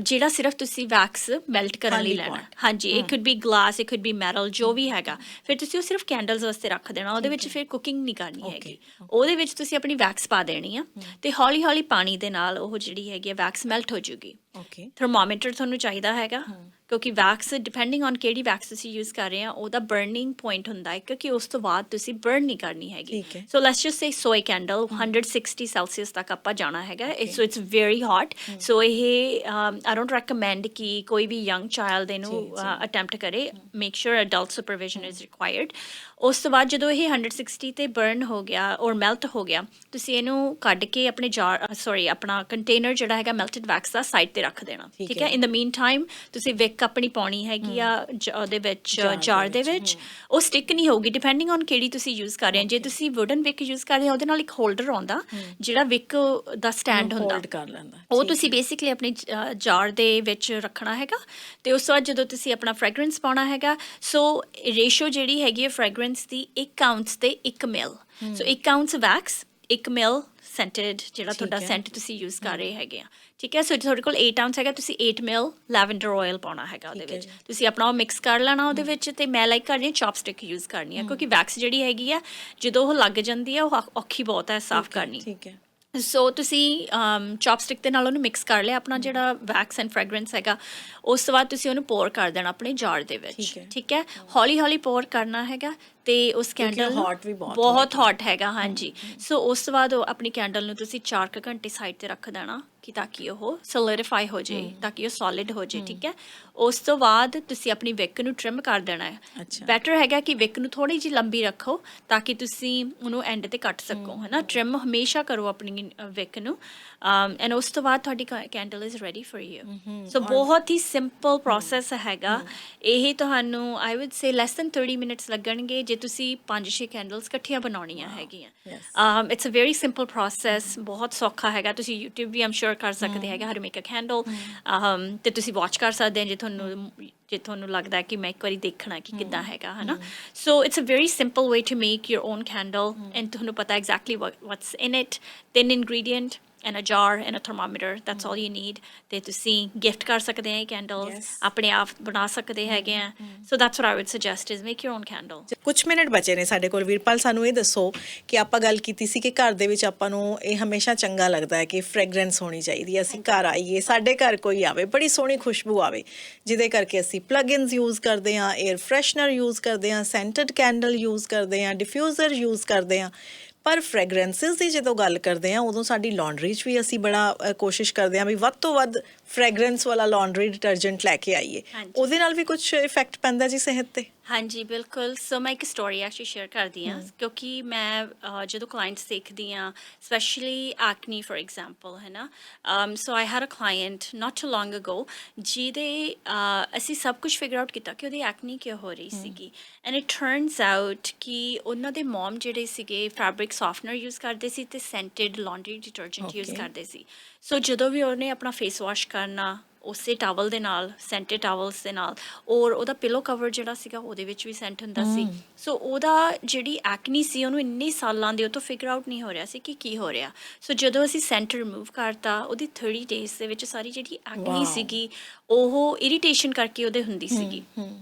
ਜਿਹੜਾ ਸਿਰਫ ਤੁਸੀਂ ਵੈਕਸ ਮੈਲਟ ਕਰਨ ਲਈ ਲੈਣਾ। ਹਾਂਜੀ, it could B glass, it could B metal, ਜੋ ਵੀ ਹੈਗਾ। ਫਿਰ ਤੁਸੀਂ ਉਹ ਸਿਰਫ ਕੈਂਡਲਸ ਵਾਸਤੇ ਰੱਖ ਦੇਣਾ, ਉਹਦੇ ਵਿੱਚ ਫਿਰ ਕੁਕਿੰਗ ਨਹੀਂ ਕਰਨੀ ਹੈਗੀ। ਉਹਦੇ ਵਿੱਚ ਤੁਸੀਂ ਆਪਣੀ ਵੈਕਸ ਪਾ ਦੇਣੀ ਆ, ਅਤੇ ਹੌਲੀ ਹੌਲੀ ਪਾਣੀ ਦੇ ਨਾਲ ਉਹ ਜਿਹੜੀ ਹੈਗੀ ਆ ਵੈਕਸ ਮੈਲਟ ਹੋ ਜੂਗੀ। ਥਰਮੋਮੀਟਰ ਤੁਹਾਨੂੰ ਚਾਹੀਦਾ ਹੈਗਾ, ਕਿਉਂਕਿ ਵੈਕਸ ਡਿਪੈਂਡਿੰਗ ਔਨ ਕਿਹੜੀ ਵੈਕਸ ਤੁਸੀਂ ਯੂਜ਼ ਕਰ ਰਹੇ ਆ, ਉਹਦਾ ਬਰਨਿੰਗ ਪੁਆਇੰਟ ਹੁੰਦਾ ਹੈ, ਕਿਉਂਕਿ ਉਸ ਤੋਂ ਬਾਅਦ ਤੁਸੀਂ ਬਰਨ ਨਹੀਂ ਕਰਨੀ ਹੈਗੀ। ਸੋ ਲੈਟਸ ਜਸਟ ਸੇ ਸੋਏ ਕੈਂਡਲ 160 ਸੈਲਸੀਅਸ ਤੱਕ ਆਪਾਂ ਜਾਣਾ ਹੈਗਾ। So it's very hot. So ਇਹ ਆਈ ਡੋਂਟ ਰੈਕਮੈਂਡ ਕਿ ਕੋਈ ਵੀ ਯੰਗ ਚਾਈਲਡ ਇਹਨੂੰ ਅਟੈਂਪਟ ਕਰੇ। Make sure adult supervision is required. ਉਸ ਤੋਂ ਬਾਅਦ ਜਦੋਂ ਇਹ 160 'ਤੇ ਬਰਨ ਹੋ ਗਿਆ ਔਰ ਮੈਲਟ ਹੋ ਗਿਆ, ਤੁਸੀਂ ਇਹਨੂੰ ਕੱਢ ਕੇ ਆਪਣੇ ਆਪਣਾ ਕੰਟੇਨਰ ਜਿਹੜਾ ਹੈਗਾ ਮੈਲਟਡ ਵੈਕਸ ਦਾ ਸਾਈਡ 'ਤੇ ਰੱਖ ਦੇਣਾ, ਠੀਕ ਹੈ। ਇਨ ਦ ਮੀਨ ਟਾਈਮ ਤੁਸੀਂ ਵਿਕ ਆਪਣੀ ਪਾਉਣੀ ਹੈਗੀ ਆ ਉਹਦੇ ਵਿੱਚ, ਜਾਰ ਦੇ ਵਿੱਚ। ਉਹ ਸਟਿਕ ਨਹੀਂ ਹੋਊਗੀ, ਡਿਪੈਂਡਿੰਗ ਔਨ ਕਿਹੜੀ ਤੁਸੀਂ ਯੂਜ਼ ਕਰ ਰਹੇ ਹੋ। ਜੇ ਤੁਸੀਂ ਵੁਡਨ ਵਿਕ ਯੂਜ਼ ਕਰਦੇ ਹੋ, ਉਹਦੇ ਨਾਲ ਇੱਕ ਹੋਲਡਰ ਆਉਂਦਾ ਜਿਹੜਾ ਵਿਕ ਦਾ ਸਟੈਂਡ ਹੁੰਦਾ, ਉਹ ਤੁਸੀਂ ਬੇਸਿਕਲੀ ਆਪਣੀ ਜਾਰ ਦੇ ਵਿੱਚ ਰੱਖਣਾ ਹੈਗਾ। ਅਤੇ ਉਸ ਤੋਂ ਬਾਅਦ ਜਦੋਂ ਤੁਸੀਂ ਆਪਣਾ ਫਰੈਗਰੈਂਸ ਪਾਉਣਾ ਹੈਗਾ, ਸੋ ਰੇਸ਼ੋ ਜਿਹੜੀ ਹੈਗੀ ਹੈ ਫਰੈਗਰੈਂਸ ਦੀ 1 ਆਊਂਸ 'ਤੇ 1 ml। ਸੋ 1 ਆਊਂਸ ਵੈਕਸ, 1 ml ਸੈਂਟਡ ਜਿਹੜਾ ਤੁਹਾਡਾ ਸੈਂਟ ਤੁਸੀਂ ਯੂਜ਼ ਕਰ ਰਹੇ ਹੈਗੇ ਆ, ਠੀਕ ਹੈ। ਸੋ ਤੁਹਾਡੇ ਕੋਲ 8 ਆਊਂਸ ਹੈਗਾ, ਤੁਸੀਂ 8 ml ਲੈਵੈਂਡਰ ਆਇਲ ਪਾਉਣਾ ਹੈਗਾ ਉਹਦੇ ਵਿੱਚ। ਤੁਸੀਂ ਆਪਣਾ ਉਹ ਮਿਕਸ ਕਰ ਲੈਣਾ ਉਹਦੇ ਵਿੱਚ, ਅਤੇ ਮੈਂ ਲਾਈਕ ਕਰਦੀ ਹਾਂ ਚੌਪਸਟਿਕ ਯੂਜ਼ ਕਰਨੀ ਆ, ਕਿਉਂਕਿ ਵੈਕਸ ਜਿਹੜੀ ਹੈਗੀ ਆ ਜਦੋਂ ਉਹ ਲੱਗ ਜਾਂਦੀ ਆ, ਉਹ ਔਖੀ ਬਹੁਤ ਹੈ ਸਾਫ਼ ਕਰਨੀ। ਸੋ ਤੁਸੀਂ ਚੌਪਸਟਿਕ ਦੇ ਨਾਲ ਉਹਨੂੰ ਮਿਕਸ ਕਰ ਲਿਆ ਆਪਣਾ ਜਿਹੜਾ ਵੈਕਸ ਐਂਡ ਫਰੈਗਰੈਂਸ ਹੈਗਾ। ਉਸ ਤੋਂ ਬਾਅਦ ਤੁਸੀਂ ਉਹਨੂੰ ਪੋਰ ਕਰ ਦੇਣਾ ਆਪਣੇ ਜਾਰ ਦੇ ਵਿੱਚ, ਠੀਕ ਹੈ। ਹੌਲੀ ਹੌਲੀ ਪੋਰ ਕਰਨਾ ਹੈਗਾ, ਅਤੇ ਉਸ ਕੈਂਡਲ ਬਹੁਤ ਹੌਟ ਹੈਗਾ, ਹਾਂਜੀ। ਸੋ ਉਸ ਤੋਂ ਬਾਅਦ ਉਹ ਆਪਣੀ ਕੈਂਡਲ ਨੂੰ ਤੁਸੀਂ 4 ਘੰਟੇ ਸਾਈਡ 'ਤੇ ਰੱਖ ਦੇਣਾ ਕਿ ਤਾਂ ਕਿ ਉਹ ਸੋਲੀਡੀਫਾਈ ਹੋ ਜੇ, ਤਾਂ ਕਿ ਉਹ ਸੋਲਿਡ ਹੋ ਜੇ, ਠੀਕ ਹੈ। ਉਸ ਤੋਂ ਬਾਅਦ ਤੁਸੀਂ ਆਪਣੀ ਵਿਕ ਨੂੰ ਟ੍ਰਿਮ ਕਰ ਦੇਣਾ ਹੈ। ਬੈਟਰ ਹੈਗਾ ਕਿ ਵਿਕ ਨੂੰ ਥੋੜ੍ਹੀ ਜਿਹੀ ਲੰਬੀ ਰੱਖੋ ਤਾਂ ਕਿ ਤੁਸੀਂ ਉਹਨੂੰ ਐਂਡ 'ਤੇ ਕੱਟ ਸਕੋ, ਹੈ ਨਾ। ਟ੍ਰਿਮ ਹਮੇਸ਼ਾ ਕਰੋ ਆਪਣੀ ਵਿਕ ਨੂੰ, ਐਂਡ ਉਸ ਤੋਂ ਬਾਅਦ ਤੁਹਾਡੀ candle is ready for you. So ਬਹੁਤ ਹੀ ਸਿੰਪਲ ਪ੍ਰੋਸੈਸ ਹੈਗਾ ਇਹ। ਤੁਹਾਨੂੰ I would say less than 30 minutes ਲੱਗਣਗੇ ਜੇ ਤੁਸੀਂ 5-6 ਕੈਂਡਲਸ ਇਕੱਠੀਆਂ ਬਣਾਉਣੀਆਂ ਹੈਗੀਆਂ। It's a very simple process, ਬਹੁਤ ਸੌਖਾ ਹੈਗਾ। ਤੁਸੀਂ YouTube ਵੀ ਆਮ ਸ਼ੋਰ ਕਰ ਸਕਦੇ ਹੈਗੇ how to make a candle, ਅਤੇ ਤੁਸੀਂ ਵਾਚ ਕਰ ਸਕਦੇ ਹੋ ਜੇ ਤੁਹਾਨੂੰ ਲੱਗਦਾ ਕਿ ਮੈਂ ਇੱਕ ਵਾਰੀ ਦੇਖਣਾ ਕਿ ਕਿੱਦਾਂ ਹੈਗਾ, ਹੈ ਨਾ। So it's a very simple way to make your own candle, and ਤੁਹਾਨੂੰ ਪਤਾ exactly what's in it. 3 ingredient and a jar and a thermometer, that's all you need। ਤੇ ਤੁਸੀਂ ਗਿਫਟ ਕਰ ਸਕਦੇ ਆ ਇਹ ਕੈਂਡਲਸ, ਆਪਣੇ ਆਪ ਬਣਾ ਸਕਦੇ ਹੈਗੇ ਆ। ਸੋ that's what I would suggest is make your own candle। ਕੁਝ ਮਿੰਟ ਬਚੇ ਨੇ ਸਾਡੇ ਕੋਲ। ਵੀਰਪਾਲ, ਸਾਨੂੰ ਇਹ ਦੱਸੋ ਕਿ ਆਪਾਂ ਗੱਲ ਕੀਤੀ ਸੀ ਕਿ ਘਰ ਦੇ ਵਿੱਚ ਆਪਾਂ ਨੂੰ ਇਹ ਹਮੇਸ਼ਾ ਚੰਗਾ ਲੱਗਦਾ ਹੈ ਕਿ ਫ੍ਰੈਗਰੈਂਸ ਹੋਣੀ ਚਾਹੀਦੀ ਹੈ। ਅਸੀਂ ਘਰ ਆਈਏ, ਸਾਡੇ ਘਰ ਕੋਈ ਆਵੇ, ਬੜੀ ਸੋਹਣੀ ਖੁਸ਼ਬੂ ਆਵੇ, ਜਿਹਦੇ ਕਰਕੇ ਅਸੀਂ ਪਲੱਗਇਨਸ ਯੂਜ਼ ਕਰਦੇ ਹਾਂ, ਏਅਰ ਫਰੈਸ਼ਨਰ ਯੂਜ਼ ਕਰਦੇ ਹਾਂ, ਸੈਂਟਡ ਕੈਂਡਲ ਯੂਜ਼ ਕਰਦੇ ਹਾਂ, ਡਿਫਿਊਜ਼ਰ ਯੂਜ਼ ਕਰਦੇ ਹਾਂ। ਪਰ ਫ੍ਰੈਗਰੈਂਸਿਸ ਦੀ ਜਦੋਂ ਗੱਲ ਕਰਦੇ ਹਾਂ ਉਦੋਂ ਸਾਡੀ ਲਾਂਡਰੀ 'ਚ ਵੀ ਅਸੀਂ ਬੜਾ ਕੋਸ਼ਿਸ਼ ਕਰਦੇ ਹਾਂ ਵੀ ਵੱਧ ਤੋਂ ਵੱਧ ਫ੍ਰੈਗਰੈਂਸ ਵਾਲਾ ਲਾਂਡਰੀ ਡਿਟਰਜੈਂਟ ਲੈ ਕੇ ਆਈਏ। ਉਹਦੇ ਨਾਲ ਵੀ ਕੁਛ ਇਫੈਕਟ ਪੈਂਦਾ ਜੀ ਸਿਹਤ 'ਤੇ? ਹਾਂਜੀ, ਬਿਲਕੁਲ। ਸੋ ਮੈਂ ਇੱਕ ਸਟੋਰੀ ਐਕਚੁਅਲੀ ਸ਼ੇਅਰ ਕਰਦੀ ਹਾਂ, ਕਿਉਂਕਿ ਮੈਂ ਜਦੋਂ ਕਲਾਇੰਟਸ ਦੇਖਦੀ ਹਾਂ, ਸਪੈਸ਼ਲੀ ਐਕਨੀ ਫੋਰ ਐਗਜ਼ਾਮਪਲ, ਹੈ ਨਾ। So I had a client not too long ago ਜਿਹਦੇ ਅਸੀਂ ਸਭ ਕੁਛ ਫਿਗਰ ਆਊਟ ਕੀਤਾ ਕਿ ਉਹਦੀ ਐਕਨੀ ਕਿਉਂ ਹੋ ਰਹੀ ਸੀਗੀ, ਐਂਡ ਇਟ ਟਰਨਸ ਆਊਟ ਕਿ ਉਹਨਾਂ ਦੇ ਮੋਮ ਜਿਹੜੇ ਸੀਗੇ ਫੈਬਰਿਕ ਸੋਫਟਨਰ ਯੂਜ਼ ਕਰਦੇ ਸੀ ਅਤੇ ਸੈਂਟਡ ਲਾਂਡਰੀ ਡਿਟਰਜੈਂਟ ਯੂਜ਼ ਕਰਦੇ ਸੀ। ਸੋ ਜਦੋਂ ਵੀ ਉਹਨੇ ਆਪਣਾ ਫੇਸ ਵਾਸ਼ ਕਰਨਾ ਉਸੇ ਟਾਵਲ ਦੇ ਨਾਲ, ਸੈਂਟਡ ਟਾਵਲਸ ਦੇ ਨਾਲ, ਔਰ ਉਹਦਾ ਪਿਲੋ ਕਵਰ ਜਿਹੜਾ ਸੀਗਾ ਉਹਦੇ ਵਿੱਚ ਵੀ ਸੈਂਟ ਹੁੰਦਾ ਸੀ। ਸੋ ਉਹਦਾ ਜਿਹੜੀ ਐਕਨੀ ਸੀ ਉਹਨੂੰ ਇੰਨੇ ਸਾਲਾਂ ਦੇ ਉਹ ਤੋਂ ਫਿਗਰ ਆਊਟ ਨਹੀਂ ਹੋ ਰਿਹਾ ਸੀ ਕਿ ਕੀ ਹੋ ਰਿਹਾ। ਸੋ ਜਦੋਂ ਅਸੀਂ ਸੈਂਟ ਰਿਮੂਵ ਕਰਤਾ, ਉਹਦੀ 30 ਡੇਜ਼ ਦੇ ਵਿੱਚ ਸਾਰੀ ਜਿਹੜੀ ਐਕਨੀ ਸੀਗੀ ਉਹ ਇਰੀਟੇਸ਼ਨ ਕਰਕੇ ਉਹਦੇ ਹੁੰਦੀ ਸੀਗੀ,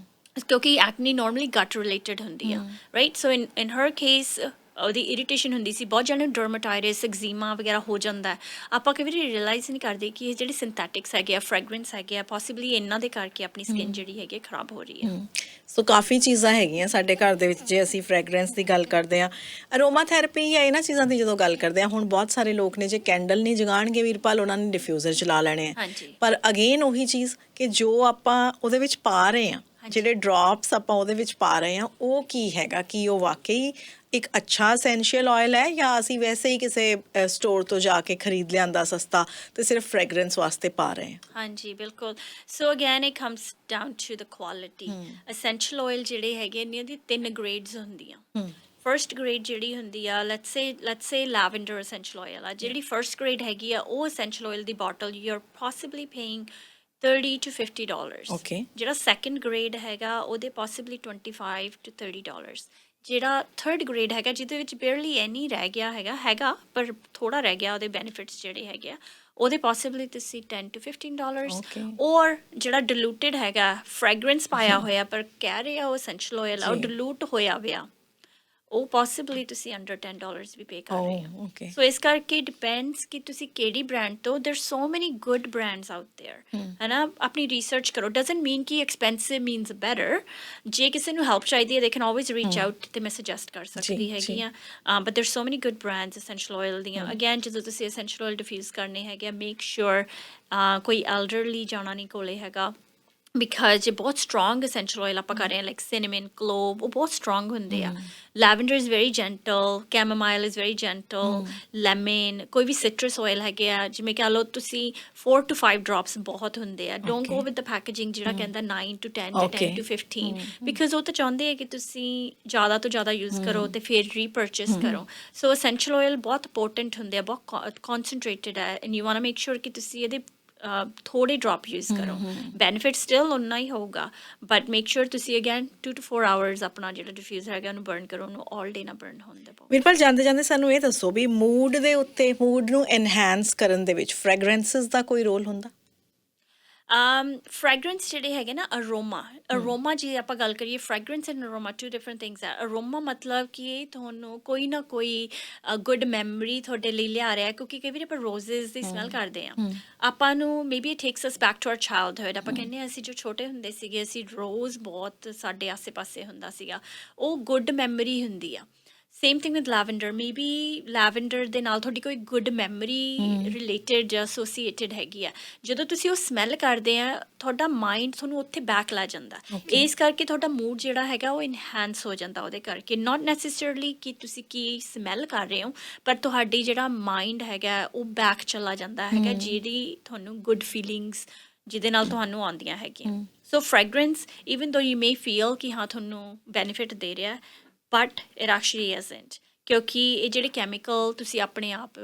ਕਿਉਂਕਿ ਐਕਨੀ ਨੋਰਮਲੀ ਗਟ ਰਿਲੇਟਡ ਹੁੰਦੀ ਆ, ਰਾਈਟ। ਸੋ ਇਨ ਹਰ ਕੇਸ ਉਹਦੀ ਇਰੀਟੇਸ਼ਨ ਹੁੰਦੀ ਸੀ। ਬਹੁਤ ਜਣੇ ਡਰਮਾਟਾਈਟਿਸ, ਐਗਜ਼ੀਮਾ ਵਗੈਰਾ ਹੋ ਜਾਂਦਾ। ਆਪਾਂ ਕਈ ਵਾਰੀ ਰਿਅਲਾਈਜ਼ ਨਹੀਂ ਕਰਦੇ ਕਿ ਇਹ ਜਿਹੜੇ ਸਿੰਥੈਟਿਕਸ ਹੈਗੇ ਆ, ਫ੍ਰੈਗਰੈਂਸ ਹੈਗੇ ਆ, ਪੋਸੀਬਲੀ ਇਹਨਾਂ ਦੇ ਕਰਕੇ ਆਪਣੀ ਸਕਿਨ ਜਿਹੜੀ ਹੈਗੀ ਖਰਾਬ ਹੋ ਰਹੀ ਹੈ। ਸੋ ਕਾਫੀ ਚੀਜ਼ਾਂ ਹੈਗੀਆਂ ਸਾਡੇ ਘਰ ਦੇ ਵਿੱਚ ਜੇ ਅਸੀਂ ਫ੍ਰੈਗਰੈਂਸ ਦੀ ਗੱਲ ਕਰਦੇ ਹਾਂ, ਅਰੋਮਾ ਥੈਰੇਪੀ ਜਾਂ ਇਹਨਾਂ ਚੀਜ਼ਾਂ ਦੀ ਜਦੋਂ ਗੱਲ ਕਰਦੇ ਹਾਂ। ਹੁਣ ਬਹੁਤ ਸਾਰੇ ਲੋਕ ਨੇ ਜੇ ਕੈਂਡਲ ਨਹੀਂ ਜਗਾਉਣਗੇ ਵੀਰਪਾਲ, ਉਹਨਾਂ ਨੇ ਡਿਫਿਊਜ਼ਰ ਚਲਾ ਲੈਣੇ ਆ। ਪਰ ਅਗੇਨ ਉਹੀ ਚੀਜ਼ ਕਿ ਜੋ ਆਪਾਂ ਉਹਦੇ ਵਿੱਚ ਪਾ ਰਹੇ ਹਾਂ, ਜਿਹੜੇ ਡ੍ਰੌਪਸ ਆਪਾਂ ਉਹਦੇ ਵਿੱਚ ਪਾ ਰਹੇ ਹਾਂ, ਉਹ ਕੀ ਹੈਗਾ, ਕੀ ਉਹ ਵਾਕਈ ਇੱਕ ਅੱਛਾ ਐਸੈਂਸ਼ੀਅਲ ਆਇਲ ਹੈ ਜਾਂ ਅਸੀਂ ਵੈਸੇ ਹੀ ਕਿਸੇ ਸਟੋਰ ਤੋਂ ਜਾ ਕੇ ਖਰੀਦ ਲਿਆਂਦਾ ਸਸਤਾ ਤੇ ਸਿਰਫ ਫ੍ਰੈਗਰੈਂਸ ਵਾਸਤੇ ਪਾ ਰਹੇ ਹਾਂ? ਹਾਂਜੀ, ਬਿਲਕੁਲ। So again it comes down to the quality. Essential oil ਜਿਹੜੇ ਹੈਗੇ ਇਹਨਾਂ ਦੀ 3 ਗ੍ਰੇਡਸ ਹੁੰਦੀਆਂ। ਫਰਸਟ ਗ੍ਰੇਡ ਜਿਹੜੀ ਹੁੰਦੀ ਆ, let's say lavender essential oil ਆ, ਜਿਹੜੀ ਫਰਸਟ ਗ੍ਰੇਡ ਹੈਗੀ ਆ ਉਹ ਐਸੈਂਸ਼ੀਅਲ ਆਇਲ ਦੀ bottle you are possibly paying $30 to $50। ਜਿਹੜਾ ਸੈਕੰਡ ਗ੍ਰੇਡ ਹੈਗਾ ਉਹਦੇ ਪੋਸੀਬਲੀ $25 to $30। ਜਿਹੜਾ ਥਰਡ ਗ੍ਰੇਡ ਹੈਗਾ ਜਿਹਦੇ ਵਿੱਚ ਬੇਅਰਲੀ ਐਨੀ ਰਹਿ ਗਿਆ ਹੈਗਾ ਪਰ ਥੋੜ੍ਹਾ ਰਹਿ ਗਿਆ ਉਹਦੇ ਬੈਨੀਫਿਟਸ ਜਿਹੜੇ ਹੈਗੇ ਆ, ਉਹਦੇ ਪੋਸੀਬਲੀ ਤੁਸੀਂ $10 to $15। ਔਰ ਜਿਹੜਾ ਡਿਲੂਟਡ ਹੈਗਾ, ਫ੍ਰੈਗਰੈਂਸ ਪਾਇਆ ਹੋਇਆ ਪਰ ਕਹਿ ਰਹੇ ਆ ਉਹ ਐਸੈਂਸ਼ੀਅਲ ਆਇਲ ਆ, ਉਹ ਡਿਲੂਟ ਹੋਇਆ ਵਿਆ, ਉਹ ਪੋਸੀਬਲੀ ਤੁਸੀਂ ਅੰਡਰ $10 ਵੀ ਪੇ ਕਰ ਰਹੇ ਹੋ। ਸੋ ਇਸ ਕਰਕੇ ਡਿਪੈਂਡਸ ਕਿ ਤੁਸੀਂ ਕਿਹੜੀ ਬ੍ਰਾਂਡ ਤੋਂ। ਦੇਰ ਸੋ ਮੈਨੀ ਗੁੱਡ ਬ੍ਰਾਂਡਸ ਆਊਟ ਦੇਅਰ, ਹੈ ਨਾ। ਆਪਣੀ ਰਿਸਰਚ ਕਰੋ। ਡਜ਼ਨਟ ਮੀਨ ਕਿ ਐਕਸਪੈਂਸਿਵ ਮੀਨਸ ਬੈਟਰ। ਜੇ ਕਿਸੇ ਨੂੰ ਹੈਲਪ ਚਾਹੀਦੀ ਹੈ they can always reach out ਅਤੇ ਮੈਂ ਸੁਜੈਸਟ ਕਰ ਸਕਦੀ ਹੈਗੀ ਹਾਂ। ਬਟ ਦੇਰ ਸੋ ਮੈਨੀ ਗੁੱਡ ਬ੍ਰਾਂਡਸ ਐਸੈਂਸ਼ੀਅਲ ਆਇਲ ਦੀਆਂ। ਅਗੇਨ ਜਦੋਂ ਤੁਸੀਂ ਐਸੈਂਸ਼ੀਅਲ ਆਇਲ ਡਿਫਿਊਜ਼ ਕਰਨੇ ਹੈਗੇ ਆ, ਮੇਕ ਸ਼ੋਰ ਕੋਈ ਐਲਡਰਲੀ ਜਾਣਾ ਨਹੀਂ ਕੋਲੇ ਹੈਗਾ, ਬਿਕਾਜ਼ ਜੇ ਬਹੁਤ ਸਟਰੋਂਗ ਐਸੈਂਸ਼ੀਅਲ ਆਇਲ ਆਪਾਂ ਕਰ ਰਹੇ ਹਾਂ ਲਾਈਕ ਸਿਨੇਮਨ, ਕਲੋਵ, ਉਹ ਬਹੁਤ ਸਟਰੋਂਗ ਹੁੰਦੇ ਆ। Lavender is very gentle, chamomile is very gentle, lemon, ਕੋਈ ਵੀ ਸਿਟਰਸ ਆਇਲ ਹੈਗੇ ਆ, ਜਿਵੇਂ ਕਹਿ ਲਓ ਤੁਸੀਂ 4 to 5 ਡ੍ਰੌਪਸ ਬਹੁਤ ਹੁੰਦੇ ਆ। Don't go with the packaging ਜਿਹੜਾ ਕਹਿੰਦਾ 9 to 10 ਜਾਂ 10 to 15, ਬਿਕਾਜ਼ ਉਹ ਤਾਂ ਚਾਹੁੰਦੇ ਆ ਕਿ ਤੁਸੀਂ ਜ਼ਿਆਦਾ ਤੋਂ ਜ਼ਿਆਦਾ ਯੂਜ਼ ਕਰੋ ਅਤੇ ਫਿਰ ਰੀਪਰਚੇਸ ਕਰੋ। ਸੋ ਐਸੈਂਸ਼ੀਅਲ ਆਇਲ ਬਹੁਤ ਇੰਪੋਰਟੈਂਟ ਹੁੰਦੇ ਆ, ਬਹੁਤ ਕੌਨਸਨਟਰੇਟਡ ਹੈ, and you want to make sure ਕਿ ਤੁਸੀਂ ਇਹਦੇ ਥੋੜ੍ਹੇ ਡ੍ਰੌਪ ਯੂਜ਼ ਕਰੋ। ਬੈਨੀਫਿਟ ਸਟਿਲ ਓਨਾ ਹੀ ਹੋਊਗਾ, ਬਟ ਮੇਕ ਸ਼ੋਰ ਤੁਸੀਂ ਅਗੇਨ 2 to 4 ਆਵਰਸ ਆਪਣਾ ਜਿਹੜਾ ਡਿਫਿਊਜ਼ਰ ਹੈਗਾ ਉਹਨੂੰ ਬਰਨ ਕਰੋ, ਉਹਨੂੰ ਆਲ ਡੇ ਨਾ ਬਰਨ ਹੋਣ ਦੇ। ਵੀਰਪਾਲ, ਜਾਂਦੇ ਜਾਂਦੇ ਸਾਨੂੰ ਇਹ ਦੱਸੋ ਵੀ ਮੂਡ ਦੇ ਉੱਤੇ, ਮੂਡ ਨੂੰ ਐਨਹਾਂਸ ਕਰਨ ਦੇ ਵਿੱਚ ਫ੍ਰੈਗਰੈਂਸਿਸ ਦਾ ਕੋਈ ਰੋਲ ਹੁੰਦਾ? ਫ੍ਰੈਗਰੈਂਸ ਜਿਹੜੇ ਹੈਗੇ ਨਾ, ਅਰੋਮਾ ਜੇ ਆਪਾਂ ਗੱਲ ਕਰੀਏ, fragrance and aroma 2 different things ਹੈ। ਅਰੋਮਾ ਮਤਲਬ ਕਿ ਇਹ ਤੁਹਾਨੂੰ ਕੋਈ ਨਾ ਕੋਈ ਗੁੱਡ ਮੈਮਰੀ ਤੁਹਾਡੇ ਲਈ ਲਿਆ ਰਿਹਾ, ਕਿਉਂਕਿ ਕਈ ਵਾਰੀ ਆਪਾਂ ਰੋਜ਼ਿਸ ਦੀ ਸਮੈਲ ਕਰਦੇ ਹਾਂ, ਆਪਾਂ ਨੂੰ maybe it takes us back to our childhood. ਆਪਾਂ ਕਹਿੰਦੇ ਹਾਂ ਅਸੀਂ ਜੋ ਛੋਟੇ ਹੁੰਦੇ ਸੀਗੇ, ਅਸੀਂ ਰੋਜ਼ ਬਹੁਤ ਸਾਡੇ ਆਸੇ ਪਾਸੇ ਹੁੰਦਾ ਸੀਗਾ, ਉਹ ਗੁੱਡ ਮੈਮਰੀ ਹੁੰਦੀ ਆ। Same thing with lavender, maybe lavender ਦੇ ਨਾਲ ਤੁਹਾਡੀ ਕੋਈ ਗੁੱਡ ਮੈਮਰੀ ਰਿਲੇਟਡ ਜਾਂ ਐਸੋਸੀਏਟਡ ਹੈਗੀ ਆ। ਜਦੋਂ ਤੁਸੀਂ ਉਹ ਸਮੈਲ ਕਰਦੇ ਆ ਤੁਹਾਡਾ ਮਾਈਂਡ ਤੁਹਾਨੂੰ ਉੱਥੇ ਬੈਕ ਲੈ ਜਾਂਦਾ, ਇਸ ਕਰਕੇ ਤੁਹਾਡਾ ਮੂਡ ਜਿਹੜਾ ਹੈਗਾ ਉਹ ਇਨਹੈਂਸ ਹੋ ਜਾਂਦਾ ਉਹਦੇ ਕਰਕੇ। ਨਾਟ ਨੈਸੈਸਰਲੀ ਕਿ ਤੁਸੀਂ ਕੀ ਸਮੈਲ ਕਰ ਰਹੇ ਹੋ, ਪਰ ਤੁਹਾਡੀ ਜਿਹੜਾ ਮਾਈਂਡ ਹੈਗਾ ਉਹ ਬੈਕ ਚਲਾ ਜਾਂਦਾ ਹੈਗਾ, ਜਿਹੜੀ ਤੁਹਾਨੂੰ ਗੁੱਡ ਫੀਲਿੰਗਸ ਜਿਹਦੇ ਨਾਲ ਤੁਹਾਨੂੰ ਆਉਂਦੀਆਂ ਹੈਗੀਆਂ। ਸੋ ਫ੍ਰੈਗਰੈਂਸ ਈਵਨ ਦੋ ਯੂ ਮੇ ਫੀਲ ਕਿ ਹਾਂ ਤੁਹਾਨੂੰ ਬੈਨੀਫਿਟ ਦੇ ਰਿਹਾ, ਬਟ ਇਟ ਐਕਚੁਅਲੀ ਇਜ਼ਨਟ, ਕਿਉਂਕਿ ਇਹ ਜਿਹੜੇ ਕੈਮੀਕਲ ਤੁਸੀਂ ਆਪਣੇ ਆਪ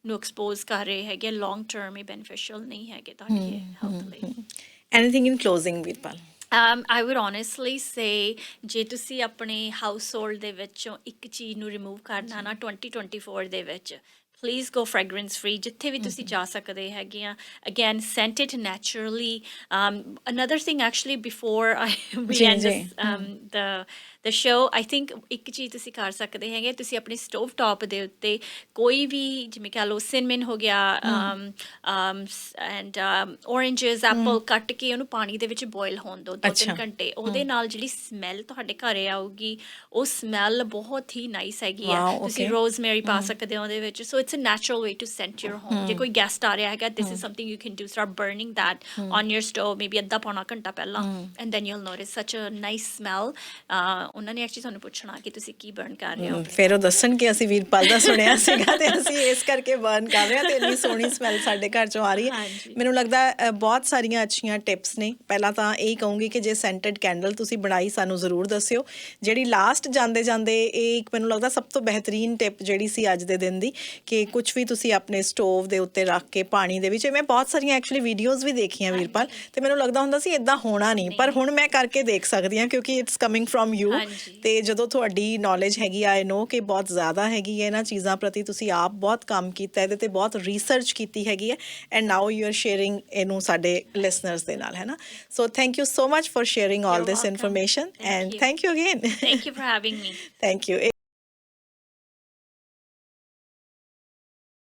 ਨੂੰ ਐਕਸਪੋਜ਼ ਕਰ ਰਹੇ ਹੈਗੇ ਲੌਂਗ ਟਰਮ ਇਹ ਬੈਨੀਫੀਸ਼ੀਅਲ ਨਹੀਂ ਹੈਗੇ ਤੁਹਾਡੀ ਹੈਲਥ ਲਈ। Anything in closing Veerpal? I would honestly say ਜੇ ਤੁਸੀਂ ਆਪਣੇ ਹਾਊਸ ਹੋਲਡ ਦੇ ਵਿੱਚੋਂ ਇੱਕ ਚੀਜ਼ ਨੂੰ ਰਿਮੂਵ ਕਰਨਾ ਨਾ 2024 ਦੇ ਵਿੱਚ, ਪਲੀਜ਼ ਗੋ ਫ੍ਰੈਗਰੈਂਸ ਫ੍ਰੀ ਜਿੱਥੇ ਵੀ ਤੁਸੀਂ ਜਾ ਸਕਦੇ ਹੈਗੇ ਆ। Again scent it naturally. Another thing actually before we end the show, I think ਇੱਕ ਚੀਜ਼ ਤੁਸੀਂ ਕਰ ਸਕਦੇ ਹੈਗੇ, ਤੁਸੀਂ ਆਪਣੇ ਸਟੋਵ ਟਾਪ ਦੇ ਉੱਤੇ ਕੋਈ ਵੀ ਜਿਵੇਂ ਕਹਿ ਲਓ ਸਿਨਮਨ ਹੋ ਗਿਆ ਐਂਡ oranges ਐਪਲ ਕੱਟ ਕੇ ਉਹਨੂੰ ਪਾਣੀ ਦੇ ਵਿੱਚ ਬੋਇਲ ਹੋਣ ਦਿਓ 2-3 ਘੰਟੇ। ਉਹਦੇ ਨਾਲ ਜਿਹੜੀ ਸਮੈਲ ਤੁਹਾਡੇ ਘਰੇ ਆਊਗੀ ਉਹ ਸਮੈਲ ਬਹੁਤ ਹੀ ਨਾਈਸ ਹੈਗੀ ਆ। ਤੁਸੀਂ ਰੋਜ਼ਮੇਰੀ ਪਾ ਸਕਦੇ ਹੋ ਉਹਦੇ ਵਿੱਚ। So it's a natural way to scent your home. ਜੇ ਕੋਈ ਗੈਸਟ ਆ ਰਿਹਾ ਹੈਗਾ, this is something you can do, start burning that on your stove maybe ਅੱਧਾ ਪੌਣਾ ਘੰਟਾ ਪਹਿਲਾਂ, ਐਂਡ ਦੈਨ ਯੂਲ ਨੋਟਿਸ ਸੱਚ ਅ ਨਾਈਸ ਸਮੈਲ। ਉਹਨਾਂ ਨੇ ਐਕਚੁਅਲੀ ਤੁਹਾਨੂੰ ਪੁੱਛਣਾ ਕਿ ਤੁਸੀਂ ਕੀ ਬਰਨ ਕਰ ਰਹੇ ਹੋ, ਫਿਰ ਉਹ ਦੱਸਣ ਕਿ ਅਸੀਂ ਵੀਰਪਾਲ ਦਾ ਸੁਣਿਆ ਸੀਗਾ ਤੇ ਅਸੀਂ ਇਸ ਕਰਕੇ ਬਰਨ ਕਰ ਰਹੇ ਹਾਂ ਤੇ ਇੰਨੀ ਸੋਹਣੀ ਸਮੈਲ ਸਾਡੇ ਘਰ ਚੋਂ ਆ ਰਹੀ ਹੈ। ਮੈਨੂੰ ਲੱਗਦਾ ਬਹੁਤ ਸਾਰੀਆਂ ਅੱਛੀਆਂ ਟਿਪਸ ਨੇ। ਪਹਿਲਾਂ ਤਾਂ ਇਹ ਕਹੂੰਗੀ ਕਿ ਜੇ ਸੈਂਟਡ ਕੈਂਡਲ ਤੁਸੀਂ ਬਣਾਈ ਸਾਨੂੰ ਜ਼ਰੂਰ ਦੱਸਿਓ। ਜਿਹੜੀ ਲਾਸਟ ਜਾਂਦੇ ਜਾਂਦੇ ਇਹ ਇੱਕ ਮੈਨੂੰ ਲੱਗਦਾ ਸਭ ਤੋਂ ਬਿਹਤਰੀਨ ਟਿਪ ਜਿਹੜੀ ਸੀ ਅੱਜ ਦੇ ਦਿਨ ਦੀ, ਕਿ ਕੁਝ ਵੀ ਤੁਸੀਂ ਆਪਣੇ ਸਟੋਵ ਦੇ ਉੱਤੇ ਰੱਖ ਕੇ ਪਾਣੀ ਦੇ ਵਿੱਚ, ਮੈਂ ਬਹੁਤ ਸਾਰੀਆਂ ਐਕਚੁਅਲੀ ਵੀਡੀਓਜ਼ ਵੀ ਦੇਖੀਆਂ ਵੀਰਪਾਲ, ਤੇ ਮੈਨੂੰ ਲੱਗਦਾ ਹੁੰਦਾ ਸੀ ਇੱਦਾਂ ਹੋਣਾ ਨਹੀਂ, ਪਰ ਹੁਣ ਮੈਂ ਕਰਕੇ ਦੇਖ ਸਕਦੀ ਹਾਂ ਕਿਉਂਕਿ ਇਟਸ ਕਮਿੰਗ ਫਰੋਮ ਯੂ। ਤੇ ਜਦੋਂ ਤੁਹਾਡੀ ਨੌਲੇਜ ਹੈਗੀ ਆ, ਆਈ ਨੋ ਕਿ ਬਹੁਤ ਜ਼ਿਆਦਾ ਹੈਗੀ ਹੈ ਇਹਨਾਂ ਚੀਜ਼ਾਂ ਪ੍ਰਤੀ, ਤੁਸੀਂ ਆਪ ਬਹੁਤ ਕੰਮ ਕੀਤਾ ਇਹਦੇ ਤੇ, ਬਹੁਤ ਰਿਸਰਚ ਕੀਤੀ ਹੈਗੀ ਹੈ, and now you are sharing ਇਹਨੂੰ ਸਾਡੇ ਲਿਸਨਰਸ ਦੇ ਨਾਲ, ਹੈ ਨਾ। So thank you so much for sharing all this information, and thank you again. Thank you for having me. Thank you.